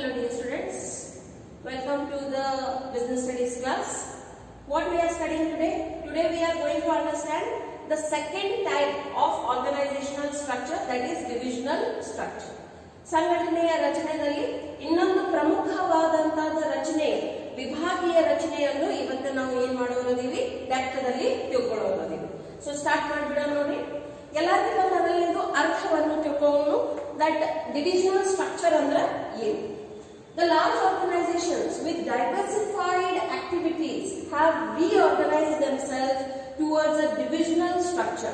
Hello dear students, welcome to the business studies class. What we are studying today? Today we are going to understand the second type of organizational structure, that is divisional structure. ಸಂಘಟನೆಯ ರಚನೆಯಲ್ಲಿ ಇನ್ನೊಂದು ಪ್ರಮುಖವಾದಂತಹ ರಚನೆ ವಿಭಾಗೀಯ ರಚನೆಯನ್ನು ಇವತ್ತು ನಾವು ಏನ್ ಮಾಡೋದಿವಿ ಲೆಕ್ಕದಲ್ಲಿ ತಿಳ್ಕೊಳ್ಳೋದಿವಿ. ಸೊ ಸ್ಟಾರ್ಟ್ ಮಾಡ್ಬಿಡೋಣ ನೋಡಿ. ಎಲ್ಲರಿಗೂ ಮೊದಲಿಂದು ಅರ್ಥವನ್ನು ತಿಳ್ಕೊಳ್ಳೋಣ. ದಟ್ ಡಿವಿಷನಲ್ ಸ್ಟ್ರಕ್ಚರ್ ಅಂದ್ರೆ ಏನು? The large organizations with diversified activities have reorganized themselves towards a divisional structure.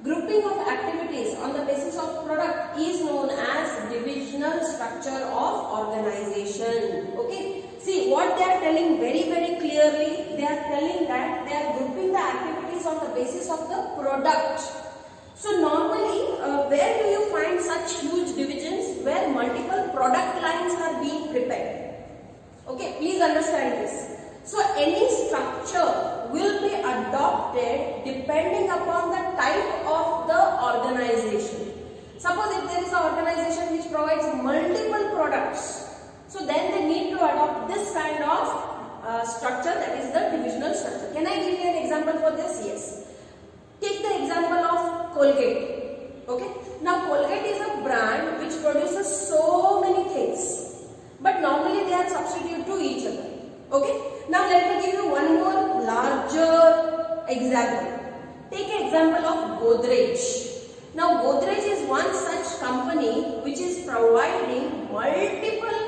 Grouping of activities on the basis of product is known as divisional structure of organization. Okay, see what they are telling very clearly. They are telling that they are grouping the activities on the basis of the product. So normally where do you find such huge divisions where multiple product lines are being prepared? Okay, please understand this. So any structure will be adopted depending upon the type of the organization. Suppose if there is an organization which provides multiple products, so then they need to adopt this kind of structure, that is the divisional structure. Can I give you an example for this? Yes. Take the example of Colgate. Okay. Now Colgate is a brand which produces so many things, but normally they are substitute to each other. Okay. Now let me give you one more larger example. Take an example of Godrej. Now Godrej is one such company which is providing multiple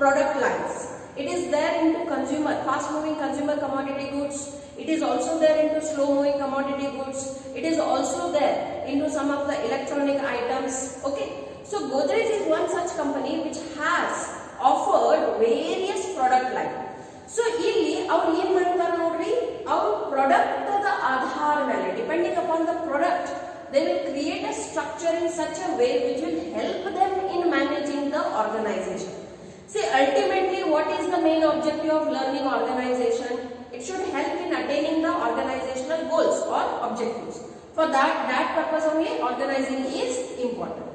product lines. It is there into consumer, fast moving consumer commodity goods. It is also there into slow moving commodity goods. It is also there into some of the electronic items. Okay. So Godrej is one such company which has offered various product lines. So ಇಲ್ಲಿ ಅವರು ಏನು ಮಾಡ್ತಾರೆ ನೋಡ್ರಿ, ಅವ್ರ product the ಆಧಾರ ಮೇಲೆ depending upon the product they will create a structure in such a way which will help them in managing the organization. See, ultimately what is the main objective of learning organization? It should help in attaining the organizational goals or objectives. For that purpose only organizing is important.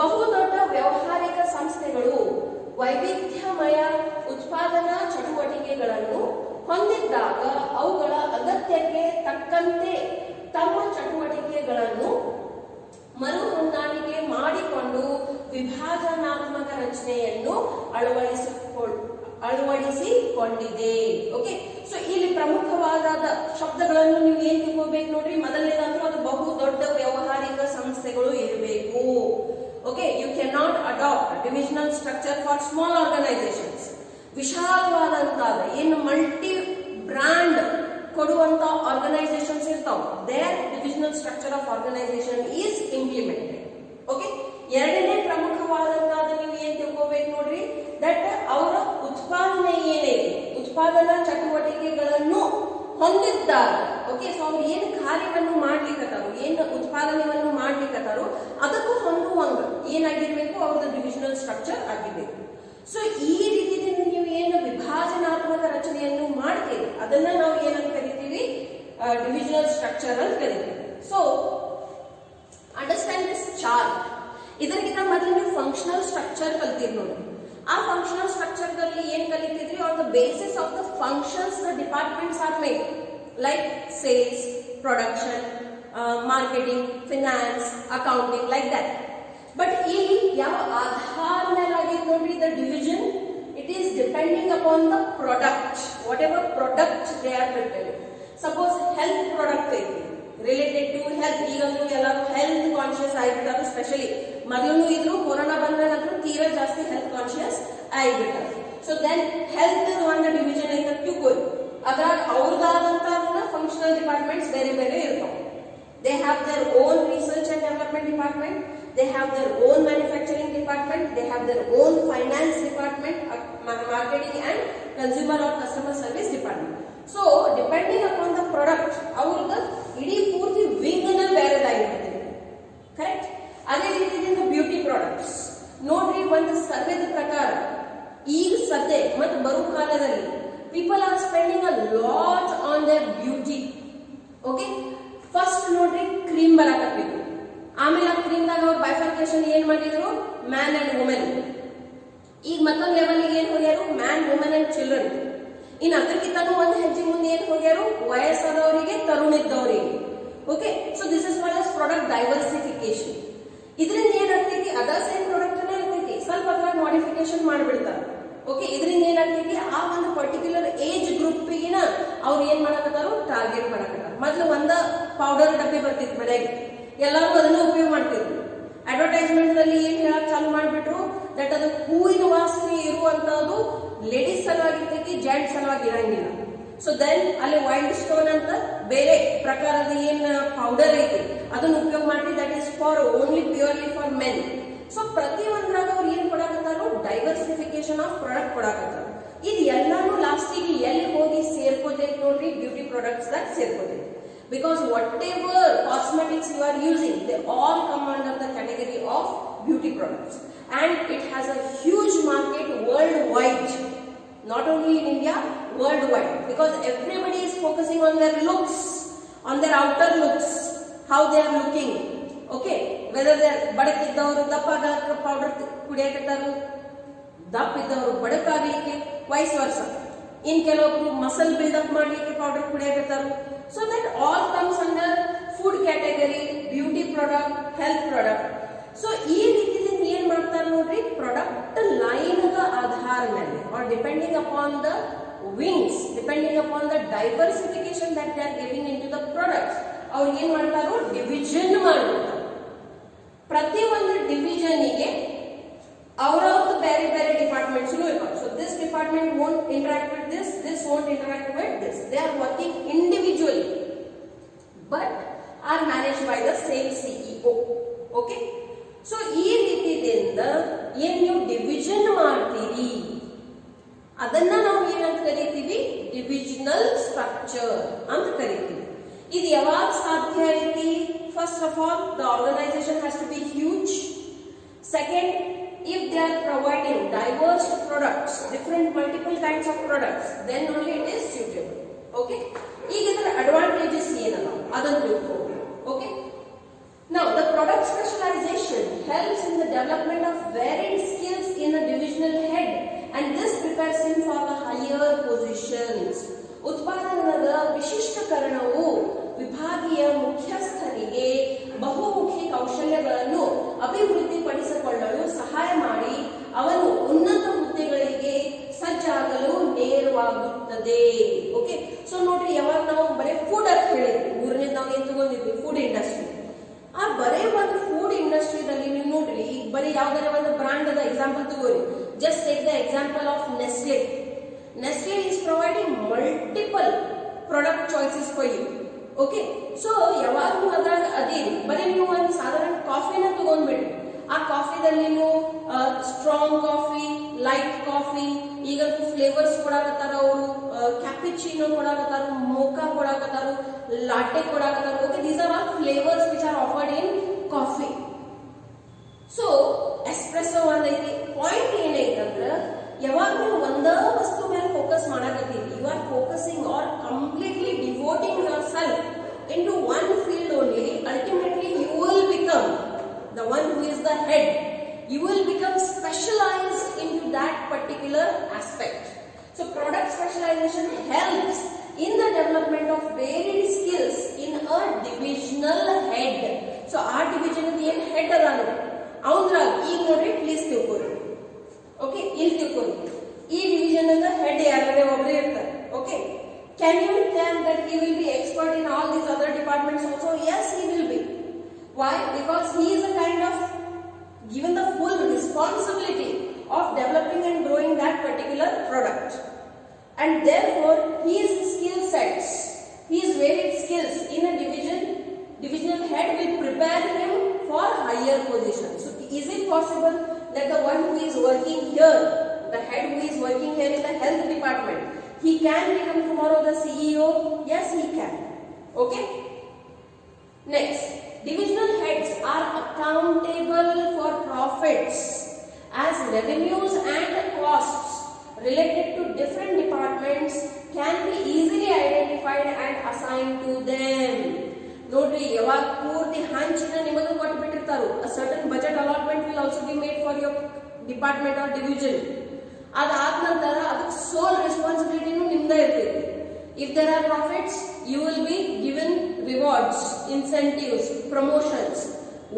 ಬಹುದೊಡ್ಡ ವ್ಯಾವಹಾರಿಕ ಸಂಸ್ಥೆಗಳು ವೈವಿಧ್ಯಮಯ ಉತ್ಪಾದನಾ ಚಟುವಟಿಕೆಗಳನ್ನು ಹೊಂದಿದ್ದಾಗ ಅವುಗಳ ಅಗತ್ಯಕ್ಕೆ ತಕ್ಕಂತೆ ತಮ್ಮ ಚಟುವಟಿಕೆಗಳನ್ನು ಮರು ಹೊಂದಾಣಿಕೆ ಮಾಡಿಕೊಂಡು ವಿಭಾಜನಾತ್ಮಕ ರಚನೆಯನ್ನು ಅಳವಡಿಸಿಕೊಂಡಿದೆ. ಓಕೆ, ಸೊ ಇಲ್ಲಿ ಪ್ರಮುಖವಾದ ಶಬ್ದಗಳನ್ನು ನೀವು ಏನ್ ತಿಳ್ಕೋಬೇಕು ನೋಡ್ರಿ. ಮೊದಲನೇದಂತೂ ಅದು ಬಹು ದೊಡ್ಡ ವ್ಯಾವಹಾರಿಕ ಸಂಸ್ಥೆಗಳು ಇರಬೇಕು. Okay, you cannot adopt divisional structure for small organizations. ವಿಶಾಲವಾದಂತಾದ ಏನು ಮಲ್ಟಿ ಬ್ರಾಂಡ್ ಕೊಡುವಂತ ಆರ್ಗನೈಸೇಷನ್ಸ್ ಇರ್ತಾವ, their divisional structure of organization is implemented. Okay, ಎರಡನೇ ಪ್ರಮುಖವಾದಂತಾದ ನೀವು ಏನ್ ತಿಳ್ಕೋಬೇಕು ನೋಡ್ರಿ, ದಟ್ ಅವರ ಉತ್ಪಾದನೆ ಏನಿದೆ, ಉತ್ಪಾದನಾ ಚಟುವಟಿಕೆಗಳನ್ನು ಹೊಂದಿದ್ದಾರೆ. ಓಕೆ, ಸೊ ಅವ್ರು ಏನು ಕಾರ್ಯವನ್ನು ಮಾಡ್ಲಿಕ್ಕತ್ತಾರೋ, ಏನು ಉತ್ಪಾದನೆಯನ್ನು ಮಾಡ್ಲಿಕ್ಕತ್ತಾರೋ ಅದಕ್ಕೂ ಹೊಂದುವಂಗ ಏನಾಗಿರ್ಬೇಕು, ಅವ್ರದ್ದು ಡಿವಿಷನಲ್ ಸ್ಟ್ರಕ್ಚರ್ ಆಗಿರ್ಬೇಕು. ಸೊ ಈ ರೀತಿಯಿಂದ ನೀವು ಏನು ವಿಭಾಜನಾತ್ಮಕ ರಚನೆಯನ್ನು ಮಾಡ್ತೀವಿ ಅದನ್ನ ನಾವು ಏನಂತ ಕರಿತೀವಿ, ಡಿವಿಷನಲ್ ಸ್ಟ್ರಕ್ಚರ್ ಅಂತ ಕರಿತೀವಿ. So understand this chart. ಇದಕ್ಕಿಂತ ಮೊದಲು ನೀವು ಫಂಕ್ಷನಲ್ ಸ್ಟ್ರಕ್ಚರ್ ಕಲ್ತೀರಿ ನೋಡಿ. ಆ ಫಂಕ್ಷನಲ್ ಸ್ಟ್ರಕ್ಚರ್ ದಲ್ಲಿ ಏನ್ ಕಲಿತಿದ್ರಿ, on the basis of the functions the departments are made, like sales, production, marketing, finance, accounting, like that. But ಇಲ್ಲಿ ಯಾವ ಆಧಾರ ಮೇಲೆ ಆಗಿದೆ ನೋಡ್ರಿ, the division it is depending upon the product, whatever product they are preparing. Suppose health product ಐತಿ related to health, ಈಗಂತೂ ಎಲ್ಲರೂ health conscious ಆಗಿಬಿಟ್ಟಾರು. Specially ಮೊದಲು ಇದ್ರು, ಕೊರೋನಾ ಬಂದ್ಮೇಲಾದ್ರೂ ತೀರಾ ಜಾಸ್ತಿ ಹೆಲ್ತ್ ಕಾನ್ಶಿಯಸ್ ಆಗಿಬಿಟ್ಟಾರೆ. ಸೊ ದೆನ್ ಹೆಲ್ತ್ ಒಂದು ಡಿವಿಷನ್ ಐತೆ ತಿಳ್ಕೊಳ್ಳಿ. ಅದ್ರಾಗ ಅವ್ರದ್ದಾದಂತಹ ಫಂಕ್ಷನಲ್ ಡಿಪಾರ್ಟ್ಮೆಂಟ್ಸ್ ಬೇರೆ ಬೇರೆ ಇರ್ತಾವೆ. They have their own research and development department, they have their own manufacturing department, they have their own finance department, marketing and consumer or customer service department. So depending upon the product ಅವ್ರದ ಇಡೀ ಪೂರ್ತಿ ವಿಂಗನ ಬೇರೆದಾಗಿರುತ್ತೆ. Correct. ಅದೇ ರೀತಿಯಿಂದ beauty products ನೋಡ್ರಿ, ಒಂದು ಸರ್ವೆದ ಪ್ರಕಾರ ಈಗ ಸದ್ಯ ಮತ್ತು ಬರೋ ಕಾಲದಲ್ಲಿ people are spending a lot on there beauty. Okay, first ನೋಡ್ರಿ ಕ್ರೀಮ್ ಬರಾಕತ್ತಿತ್ತು, ಆಮೇಲೆ ಆ ಕ್ರೀಮ್ ದಾಗ ಅವ್ರ ಬೈಫರ್ಕೇಶನ್ ಏನ್ ಮಾಡಿದ್ರು, ಮ್ಯಾನ್ ಅಂಡ್ ವುಮೆನ್. ಈಗ ಮತ್ತೊಂದು ಎಲ್ಲಾನು ಒಂದು ಹೆಜ್ಜೆ ಮುಂದೆ ಏನ್ ಹೋಗ್ಯಾರು, ವಯಸ್ಸಾದವರಿಗೆ ತರುಣಿದ್ದವರಿಗೆ. Okay, so this is called as product diversification. ಇದರಿಂದ ಏನಾಗ್ತೈತಿ, ಅದ ಸೇಮ್ ಪ್ರಾಡಕ್ಟ್ ಇರ್ತೈತಿ, ಸ್ವಲ್ಪ ಅದ್ರಾಗ ಮಾಡಿಫಿಕೇಶನ್ ಮಾಡಿಬಿಡ್ತಾರೆ. ಓಕೆ, ಇದರಿಂದ ಏನಾಗ್ತೈತಿ, ಆ ಒಂದು ಪರ್ಟಿಕ್ಯುಲರ್ ಏಜ್ ಗ್ರೂಪ್ಗಿನ ಅವ್ರು ಏನ್ ಮಾಡಕತ್ತಾರು, ಟಾರ್ಗೆಟ್ ಮಾಡಕತ್ತಾರ. ಮೊದ್ಲು ಒಂದ ಪೌಡರ್ ಡಬ್ಬಿ ಬರ್ತಿತ್ತು ಮನೆಗೆ, ಎಲ್ಲರೂ ಅದನ್ನ ಉಪಯೋಗ ಮಾಡ್ತಿದ್ರು. ಅಡ್ವರ್ಟೈಸ್ಮೆಂಟ್ ಅಲ್ಲಿ ಏನ್ ಹೇಳಕ್ ಚಾಲು ಮಾಡ್ಬಿಟ್ರು, ದಟ್ ಅದು ಹೂವಿನ ವಾಸನೆ ಇರುವಂತದ್ದು ಲೇಡೀಸ್ ಸಲುವಾಗಿರ್ತೈತಿ, ಜೆಂಟ್ಸ್ ಸಲುವಾಗಿ ಇರಂಗಿಲ್ಲ. ಸೊ ದೆನ್ ಅಲ್ಲಿ ವೈಲ್ಡ್ ಸ್ಟೋನ್ ಅಂತ ಬೇರೆ ಪ್ರಕಾರದ ಏನ್ ಪೌಡರ್ ಐತಿ ಅದನ್ನ ಉಪಯೋಗ ಮಾಡಿ, that is for only purely for men. So ಪ್ರತಿ ಒಂದ್ರಾಗ ಅವ್ರು ಏನ್ ಕೊಡಾಕತ್ತಾರು, ಡೈವರ್ಸಿಫಿಕೇಶನ್ ಆಫ್ ಪ್ರಾಡಕ್ಟ್ ಕೊಡಾಕತ್ತಾರ. ಇದು ಎಲ್ಲಾನು ಲಾಸ್ಟಿಗೆ ಎಲ್ಲಿ ಹೋಗಿ ಸೇರ್ಕೋತೈತಿ ನೋಡ್ರಿ, ಬ್ಯೂಟಿ ಪ್ರಾಡಕ್ಟ್ಸ್ ದಾಗ ಸೇರ್ಕೋತೈತಿ. Because whatever cosmetics you are using, they all come under the category of beauty products, and it has a huge market worldwide, not only in India, worldwide, because everybody is focusing on their looks, on their outer looks, how they are looking. Okay, whether they are badakidavaru dappagaka powder kudiyakataru, dappidavaru badakagಲಿಕ್ಕೆ, vice versa. In ಕೆಲವೊಬ್ರು muscle build up ಮಾಡ್ಲಿಕ್ಕೆ powder ಕುಡಿಯಕತ್ತಾರು. So that all comes under food category, beauty product, health product. So ಈ ರೀತಿಯಿಂದ ಏನ್ ಮಾಡ್ತಾರೆ ನೋಡ್ರಿ, product line ಆಧಾರ ಮೇಲೆ, or depending upon the wings, depending upon the diversification that they are giving into the products, ಅವ್ರು ಏನ್ ಮಾಡ್ತಾರೋ division ಮಾಡ್ತಾರೆ. ಪ್ರತಿ ಒಂದು ಡಿವಿಷನ್ಗೆ ಅವರವ್ರದ್ದು ಬೇರೆ ಬೇರೆ ಡಿಪಾರ್ಟ್ಮೆಂಟ್ಸ್ ಇರ್ತಾವೆ. So this department won't interact with this, this won't interact with this. They are working individually but are managed by the same CEO. Okay, so ಈ ರೀತಿಯಿಂದ ಏನ್ ನೀವು ಡಿವಿಷನ್ ಮಾಡ್ತೀರಿ ಅದನ್ನ ನಾವು ಏನಂತ ಕರಿತೀವಿ, ಡಿವಿಷನಲ್ ಸ್ಟ್ರಕ್ಚರ್ ಅಂತ ಕರಿತೀವಿ. ಇದು ಯಾವಾಗ ಸಾಧ್ಯ ಐತಿ? First of all, the organisation has to be huge. Second, if they are providing diverse products, different multiple kinds of products, then only it is suitable. Okay, ಈಗ ಇದರ ಅಡ್ವಾಂಟೇಜಸ್ ಏನಲ್ಲ ಅದನ್ನು ತಿಳ್ಕೊಳ್ಳಿ. Okay, now the product specialization helps in the development of varied skills in a divisional head, and this prepares him for the higher positions. ಉತ್ಪಾದನದ ವಿಶಿಷ್ಟಕರಣವು ವಿಭಾಗೀಯ ಮುಖ್ಯಸ್ಥರಿಗೆ ಬಹುಮುಖಿ ಕೌಶಲ್ಯಗಳನ್ನು ಅಭಿವೃದ್ಧಿಪಡಿಸಿಕೊಳ್ಳಲು ಸಹಾಯ ಮಾಡಿ ಅವನು ಉನ್ನತ ಹುದ್ದೆಗಳಿಗೆ ಸಜ್ಜಾಗಲು ನೇರವಾಗುತ್ತದೆ. ಓಕೆ, ಸೊ ನೋಡ್ರಿ, ಯಾವಾಗ ನಾವು ಬರೀ ಫುಡ್ ಅಂತ ಹೇಳಿದ್ವಿ, ಮೂರನೇ ನಾವು ಏನ್ ತಗೊಂಡಿದ್ವಿ, ಫುಡ್ ಇಂಡಸ್ಟ್ರಿ. ಆ ಬರೇ ಒಂದು ಫುಡ್ ಇಂಡಸ್ಟ್ರಿದಲ್ಲಿ ನೀವು ನೋಡ್ರಿ, ಈಗ ಬರೀ ಯಾವ್ದಾರ ಒಂದು ಬ್ರಾಂಡ್ ಅದ ಎಕ್ಸಾಂಪಲ್ ತಗೋರಿ. Just take the example of Nestle. Nestle is providing multiple product choices for you. Okay, so ಯಾವಾಗಲೂ ಅದ್ರಾಗ ಅದೇನು ಬರೀ ನೀವು ಒಂದು ಸಾಧಾರಣ ಕಾಫಿನ ತಗೊಂಡ್ಬಿಡ್ರಿ, ಆ ಕಾಫಿದಲ್ಲಿ ನೀವು ಸ್ಟ್ರಾಂಗ್ ಕಾಫಿ, ಲೈಟ್ ಕಾಫಿ, ಈಗ ಫ್ಲೇವರ್ಸ್ ಕೊಡಾಕತ್ತಾರ ಅವರು, ಕ್ಯಾಪಿಚಿನೋ ಕೊಡಾಕತ್ತಾರ, ಮೋಕಾ ಕೊಡಾಕತ್ತಾರ, ಲಾಟೆ ಕೊಡಾಕತ್ತಾರ. Okay, these are all flavours which are offered in coffee. So espresso ಒಂದೈತಿ. ಪಾಯಿಂಟ್ ಏನೈತಂದ್ರ, ಯಾವಾಗ ನೀವು ಒಂದ ವಸ್ತು ಮೇಲೆ ಫೋಕಸ್ ಮಾಡಕತ್ತೀರಿ, you are focusing or completely devoting yourself into one field only, ultimately you will become the one who is the head. You will become specialized into that particular aspect. So product specialization helps in the development of varied skills in a divisional head. So our division is the head adanu avundrag ಈಗ ನೋಡ್ರಿ, please ತಿಳ್ಕೊಳ್ಳಿ. Okay, ಇಲ್ಲಿ ತಿಳ್ಕೊಳ್ಳಿ, ಈ division ಅನ್ನ head ಯಾರೇ ಒಬ್ಬರೇ ಇರ್ತಾರೆ. Okay, can you tell that he will be expert in all these other departments also? Yes, he will be. Why? Because he is a kind of given the full responsibility of developing and growing that particular product, and therefore his skill sets, his varied skills in a divisional head will prepare him for higher positions. So is it possible that the one who is working here, the head who is working here in the health department, he can become tomorrow the CEO? Yes, he can. Okay, next, divisional heads are accountable for profits as revenues and costs related to different departments can be easily identified and assigned to them. ನೋಡ್ರಿ, ಯಾವಾಗ ಪೂರ್ತಿ ಹಂಚಿನ ನಿಮಗೆ ಕೊಟ್ಟು ಬಿಟ್ಟಿರ್ತಾರೋ, a certain budget allotment will also be made for your department or division. ಅದಾದ ನಂತರ ಅದಕ್ಕೆ ಸೋಲ್ ರೆಸ್ಪಾನ್ಸಿಬಿಲಿಟಿನೂ ನಿಮ್ದೇ ಇರ್ತೈತಿ. If there are profits, you will be given rewards, incentives, promotions.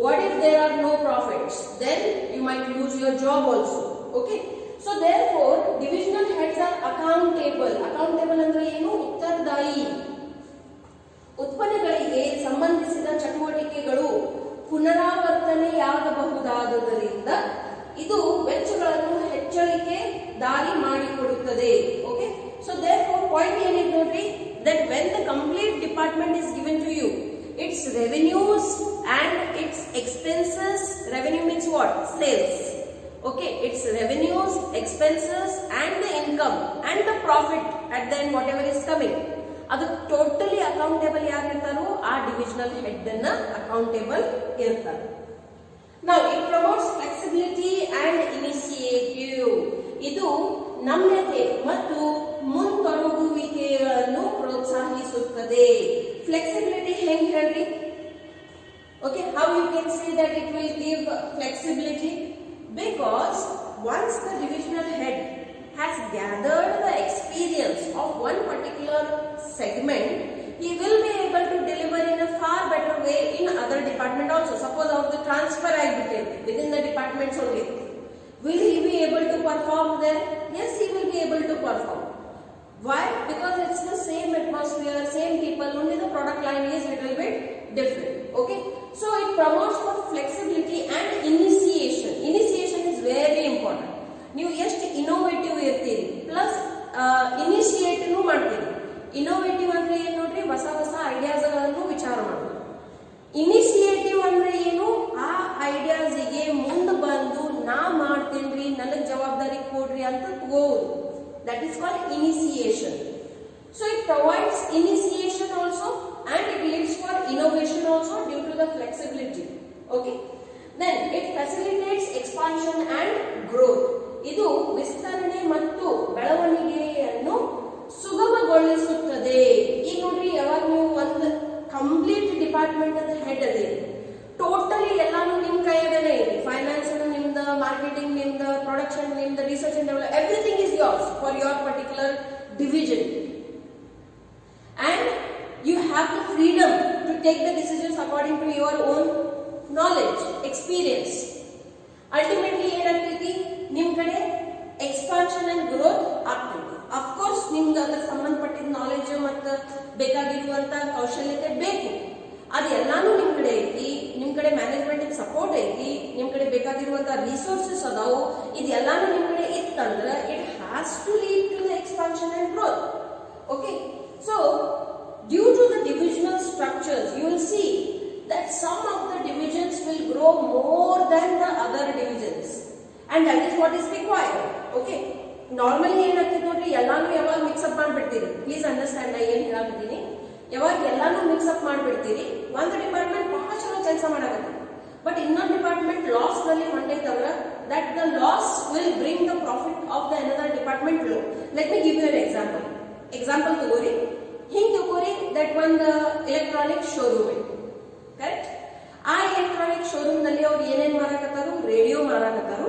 What if there are no profits? Then you might lose your job also. Okay. So therefore, divisional heads are accountable. Accountable ಅಂದ್ರೆ ಏನು? ಉತ್ತರದಾಯಿ. ಉತ್ಪನ್ನಗಳಿಗೆ ಸಂಬಂಧಿಸಿದ ಚಟುವಟಿಕೆಗಳು ಪುನರಾವರ್ತನೆಯಾಗಬಹುದಾದ್ದರಿಂದ ಇದು ವೆಚ್ಚಗಳನ್ನು ಹೆಚ್ಚಳಿಕೆ ದಾರಿ ಮಾಡಿಕೊಡುತ್ತದೆ. Okay. So therefore, point ಏನಿದೆ ನೋಡ್ರಿ, that when the complete department is given to you, its revenues and its expenses, revenue means what? Sales. Okay, its revenues, expenses and the income and the profit at the end, whatever is coming, ಅದು totally accountable ಯಾರಿರ್ತಾರೋ ಆ divisional head ಅನ್ನ accountable ಇರ್ತಾರೆ. Now it promotes flexibility and initiative. ಇದು ನಮ್ಯತೆ ಮತ್ತು ಮುಂತೊಡಗುವಿಕೆಗಳನ್ನು ಪ್ರೋತ್ಸಾಹಿಸುತ್ತದೆ. Flexibility ಹೆಂಗ್ ಹೇಳ್ರಿ? Okay, how you can say that it will give flexibility? Because once the divisional head has gathered the experience of one particular segment, he will be able to deliver in a far better way in other department also. Suppose of the transfer ಆಗಿಬಿಟ್ಟಿದೆ within the departments only. Will he be able to perform there? Yes, he will be able to perform. Why? Because it's the same atmosphere, same people, only the product line is little bit different. Okay. So it promotes for flexibility and initiation. Initiation is very important. ನೀವು ಎಷ್ಟು innovative ಇರ್ತೀರಿ plus initiative ಮಾಡ್ತೀರಿ. Innovative ಅಂದ್ರೆ ಏನು ನೋಡ್ರಿ? ಹೊಸ ಹೊಸ ಐಡಿಯಾಸ್ಗಳನ್ನು ವಿಚಾರ ಮಾಡೋದು. ಇನಿಷಿಯೇಟಿವ್ ಅಂದ್ರೆ ಏನು? ಆ ಐಡಿಯಾಸ್ಗೆ ಮುಂದೆ ಬಂದು ನಾ ಮಾಡ್ತೀನಿ, ನನಗೆ ಜವಾಬ್ದಾರಿ ಕೊಡ್ರಿ ಅಂತ ತಗೋದು. That is called initiation. So it provides initiation also and it leads for innovation also due to the flexibility. Okay. Then it facilitates expansion and growth. ಇದು ವಿಸ್ತರಣೆ ಮತ್ತು ಬೆಳವಣಿಗೆಯನ್ನು ಸುಗಮಗೊಳಿಸುತ್ತದೆ. ಈಗ ನೋಡ್ರಿ, ಯಾವಾಗ ನೀವು ಒಂದು ಕಂಪ್ಲೀಟ್ ಡಿಪಾರ್ಟ್ಮೆಂಟ್ ಅಂತ ಹೆಡ್ ಅದೇ ಟೋಟಲಿ ಎಲ್ಲಾನು ನಿಮ್ ಕೈಯಾಗನೇ ಇದೆ. ಫೈನಾನ್ಸ್ ನಿಮ್ದು, ಮಾರ್ಕೆಟಿಂಗ್ ನಿಮ್ದು, ಪ್ರೊಡಕ್ಷನ್ ನಿಮ್ದು, research and develop, everything is yours for your particular division. And you have the freedom to take the decisions according to your own knowledge, experience. Ultimately ಏನಾಗ್ತೈತಿ? ನಿಮ್ ಕಡೆ ಎಕ್ಸ್ಪಾನ್ಷನ್ ಅಂಡ್ ಗ್ರೋತ್ ಆಗ್ತೈತಿ. Of course ನಿಮ್ಗೆ ಅದಕ್ಕೆ ಸಂಬಂಧಪಟ್ಟಿದ knowledge ಮತ್ತು ಬೇಕಾಗಿರುವಂತ ಕೌಶಲ್ಯತೆ ಬೇಕು. ಅದೆಲ್ಲಾನು ನಿಮ್ ಕಡೆ ಐತಿ. ನಿಮ್ ಕಡೆ ಮ್ಯಾನೇಜ್ಮೆಂಟ್ ಸಪೋರ್ಟ್ ಐತಿ. ನಿಮ್ ಕಡೆ ಬೇಕಾಗಿರುವಂತ ರಿಸೋರ್ಸಸ್ ಅದಾವು. ಇದೆಲ್ಲಾನು ನಿಮ್ ಕಡೆ ಇತ್ತಂದ್ರೆ it has to lead to the expansion and growth. Okay. So due to the divisional structures you will see that some of the divisions will grow more than the other divisions, and that is what is required. Okay. Normally ಏನಾಗ್ತದೆ ನೋಡ್ರಿ, ಎಲ್ಲಾನು ಯಾವಾಗ mix up ಮಾಡ್ಬಿಡ್ತೀರಿ. Please understand, ನಾ ಏನ್ ಹೇಳಾಕತ್ತೀನಿ. ಯಾವಾಗ ಎಲ್ಲಾನು mix up ಮಾಡ್ಬಿಡ್ತೀರಿ, ಒಂದು department ಬಹಳ ಚಲೋ ಕೆಲಸ ಮಾಡಾಕತ್ತೆ, ಬಟ್ ಇನ್ನೊಂದು ಡಿಪಾರ್ಟ್ಮೆಂಟ್ ಲಾಸ್ ನಲ್ಲಿ ಹೊಂಟೈತಂದ್ರ that the loss will bring the profit of the another department low. Let me give you an example. Example ತಗೋರಿ. ಹಿಂಗ್ ತಗೋರಿ, that ಒಂದು ಎಲೆಕ್ಟ್ರಾನಿಕ್ ಶೋರೂಮ್ ಐತಿ. ಕರೆಕ್ಟ್? ಆ ಎಲೆಕ್ಟ್ರಾನಿಕ್ ಶೋರೂಮ್ ನಲ್ಲಿ ಅವ್ರು ಏನೇನ್ ಮಾರಾಕತ್ತಾರು? ರೇಡಿಯೋ ಮಾರಾಕತ್ತಾರು,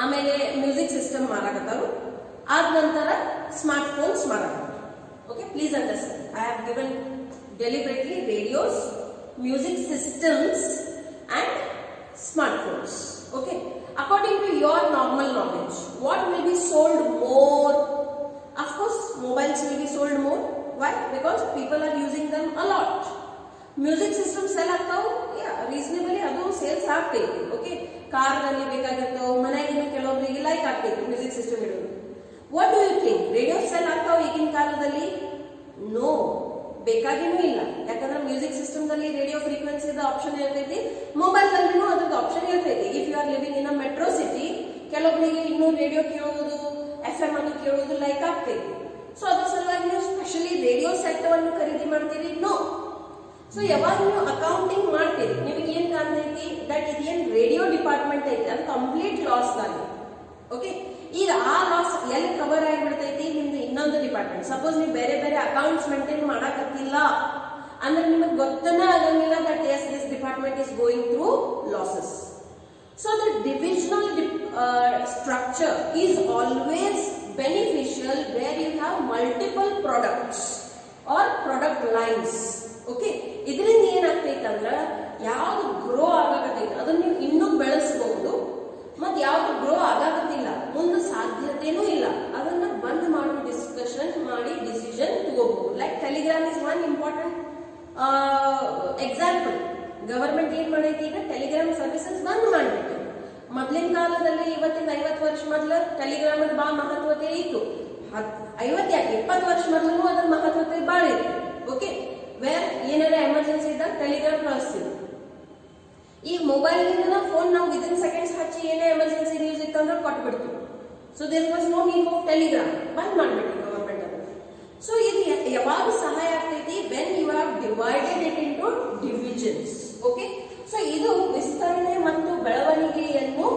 ಆಮೇಲೆ ಮ್ಯೂಸಿಕ್ ಸಿಸ್ಟಮ್ ಮಾರಾಕತ್ತಾರು, ಆದ ನಂತರ ಸ್ಮಾರ್ಟ್ ಫೋನ್ಸ್ ಮಾರಾಕತ್ತಾರು. Okay, please understand. I have given deliberately radios, music systems and smart phones. Okay, according to your normal knowledge, what will be sold more? Of course, mobiles will be sold more. Why? Because people are using them a lot. Music system sell ಆಗ್ತಾವು, reasonably ಅದು sales ಆಗ್ತೈತಿ. Okay, car ನಲ್ಲಿ ಬೇಕಾಗಿರ್ತಾವ, ಮನೆಗೆ ಕೆಲವೊಬ್ಬರಿಗೆ like ಆಗ್ತೈತಿ music system ಇಡೋದು. What do you think? Radio sell ಆಗ್ತಾವ ಈಗಿನ ಕಾಲದಲ್ಲಿ? ನೋ, ಬೇಕಾಗಿನೂ ಇಲ್ಲ. ಯಾಕಂದ್ರೆ ಮ್ಯೂಸಿಕ್ ಸಿಸ್ಟಮ್ ದಲ್ಲಿ ರೇಡಿಯೋ ಫ್ರೀಕ್ವೆನ್ಸಿ ಆಪ್ಷನ್ ಇರ್ತೈತಿ, ಮೊಬೈಲ್ ನಲ್ಲಿನೂ ಅದ್ರದ್ದು ಆಪ್ಷನ್ ಇರ್ತೈತಿ. If you are living in a metro city, ಕೆಲವೊಬ್ಬರಿಗೆ ಇನ್ನೂ ರೇಡಿಯೋ ಕೇಳುವುದು, FM ಅನ್ನು ಕೇಳುವುದು ಲೈಕ್ ಆಗ್ತೈತಿ. ಸೊ ಅದ್ರ ಸಲುವಾಗಿ ನೀವು ಸ್ಪೆಷಲಿ ರೇಡಿಯೋ ಸೆಟ್ ಅನ್ನು ಖರೀದಿ ಮಾಡ್ತೀರಿ? ನೋ. ಸೊ ಯಾವಾಗ ನೀವು ಅಕೌಂಟಿಂಗ್ ಮಾಡ್ತೀರಿ, ನಿಮಗೆ ಏನ್ ಕಾಣ್ತೈತಿ? ದಟ್ ಇದೇನ್ ರೇಡಿಯೋ ಡಿಪಾರ್ಟ್ಮೆಂಟ್ ಐತಿ, ಅದು ಕಂಪ್ಲೀಟ್ ಲಾಸ್ ದಾಗಿ. ಓಕೆ, ಈಗ ಆ ಲಾಸ್ ಎಲ್ಲಿ ಕವರ್ ಆಗಿಬಿಡ್ತೈತಿ? ನಿಮ್ದು ಇನ್ನೊಂದು ಡಿಪಾರ್ಟ್ಮೆಂಟ್. ಸಪೋಸ್ ನೀವು ಬೇರೆ ಬೇರೆ ಅಕೌಂಟ್ಸ್ ಮೇಂಟೈನ್ ಮಾಡಕತ್ತಿಲ್ಲ ಅಂದ್ರೆ ನಿಮಗೆ ಗೊತ್ತನೇ ಆಗಂಗಿಲ್ಲ that is this department is going through losses. So the divisional structure is always beneficial where you have multiple products or product lines. Okay, ಇದರಿಂದ ಏನಾಗ್ತೈತೆ ಅಂದ್ರೆ ಯಾವುದು ಗ್ರೋ ಆಗಕತ್ತೈತೆ ಅದನ್ನ ನೀವು ಇನ್ನೂ ಬೆಳೆಸಬಹುದು, ಮತ್ತೆ ಯಾವುದು ಗ್ರೋ ಆಗಕತ್ತಿಲ್ಲ ಮುಂದೆ ಸಾಧ್ಯತೆನೂ ಇಲ್ಲ ಅದನ್ನ ಬಂದ್ ಮಾಡಿ ಡಿಸ್ಕಷನ್ ಮಾಡಿ ಡಿಸಿಷನ್ ತಗೋಬಹುದು. Like Telegram is one important example. Government ಏನ್ ಮಾಡೈತಿ, ಈಗ ಟೆಲಿಗ್ರಾಮ್ ಸರ್ವಿಸಸ್ ಬಂದ್ ಮಾಡ್ಬಿಟ್ಟು. ಮೊದ್ಲಿನ ಕಾಲದಲ್ಲಿ ಇವತ್ತಿಂದ 50 ವರ್ಷ ಮೊದಲು ಟೆಲಿಗ್ರಾಮ್ ಬಹಳ ಮಹತ್ವತೆ ಇತ್ತು. 50 ಯಾಕೆ 20 ವರ್ಷ ಮೊದಲು ಅದರ ಮಹತ್ವತೆ ಬಾಳ ಇತ್ತು. ಓಕೆ, ವೇರ್ ಏನಾರ ಎಮರ್ಜೆನ್ಸಿ ಇದ್ದಾಗ ಟೆಲಿಗ್ರಾಮ್ ಕಳಿಸ್ತೀವಿ. ಈಗ ಮೊಬೈಲ್ ನಿಂದ ಫೋನ್ ನಾವು ವಿದಿನ್ ಸೆಕೆಂಡ್ಸ್ ಹಚ್ಚಿ ಏನೇ ಎಮರ್ಜೆನ್ಸಿ ನ್ಯೂಸ್ ಇತ್ತಂದ್ರೆ ಕೊಟ್ಬಿಡ್ತೀವಿ. So there was no need of telegram, ಬಂದ್ ಮಾಡ್ಬಿಟ್ಟು ಗವರ್ಮೆಂಟ್ ಅದನ್ನ. ಸೊ ಇದು ಯಾವಾಗ ಸಹಾಯ ಆಗ್ತೈತಿ, when you have divided it into divisions. Okay, so ಇದು ವಿಸ್ತರಣೆ ಮತ್ತು ಬೆಳವಣಿಗೆಯನ್ನು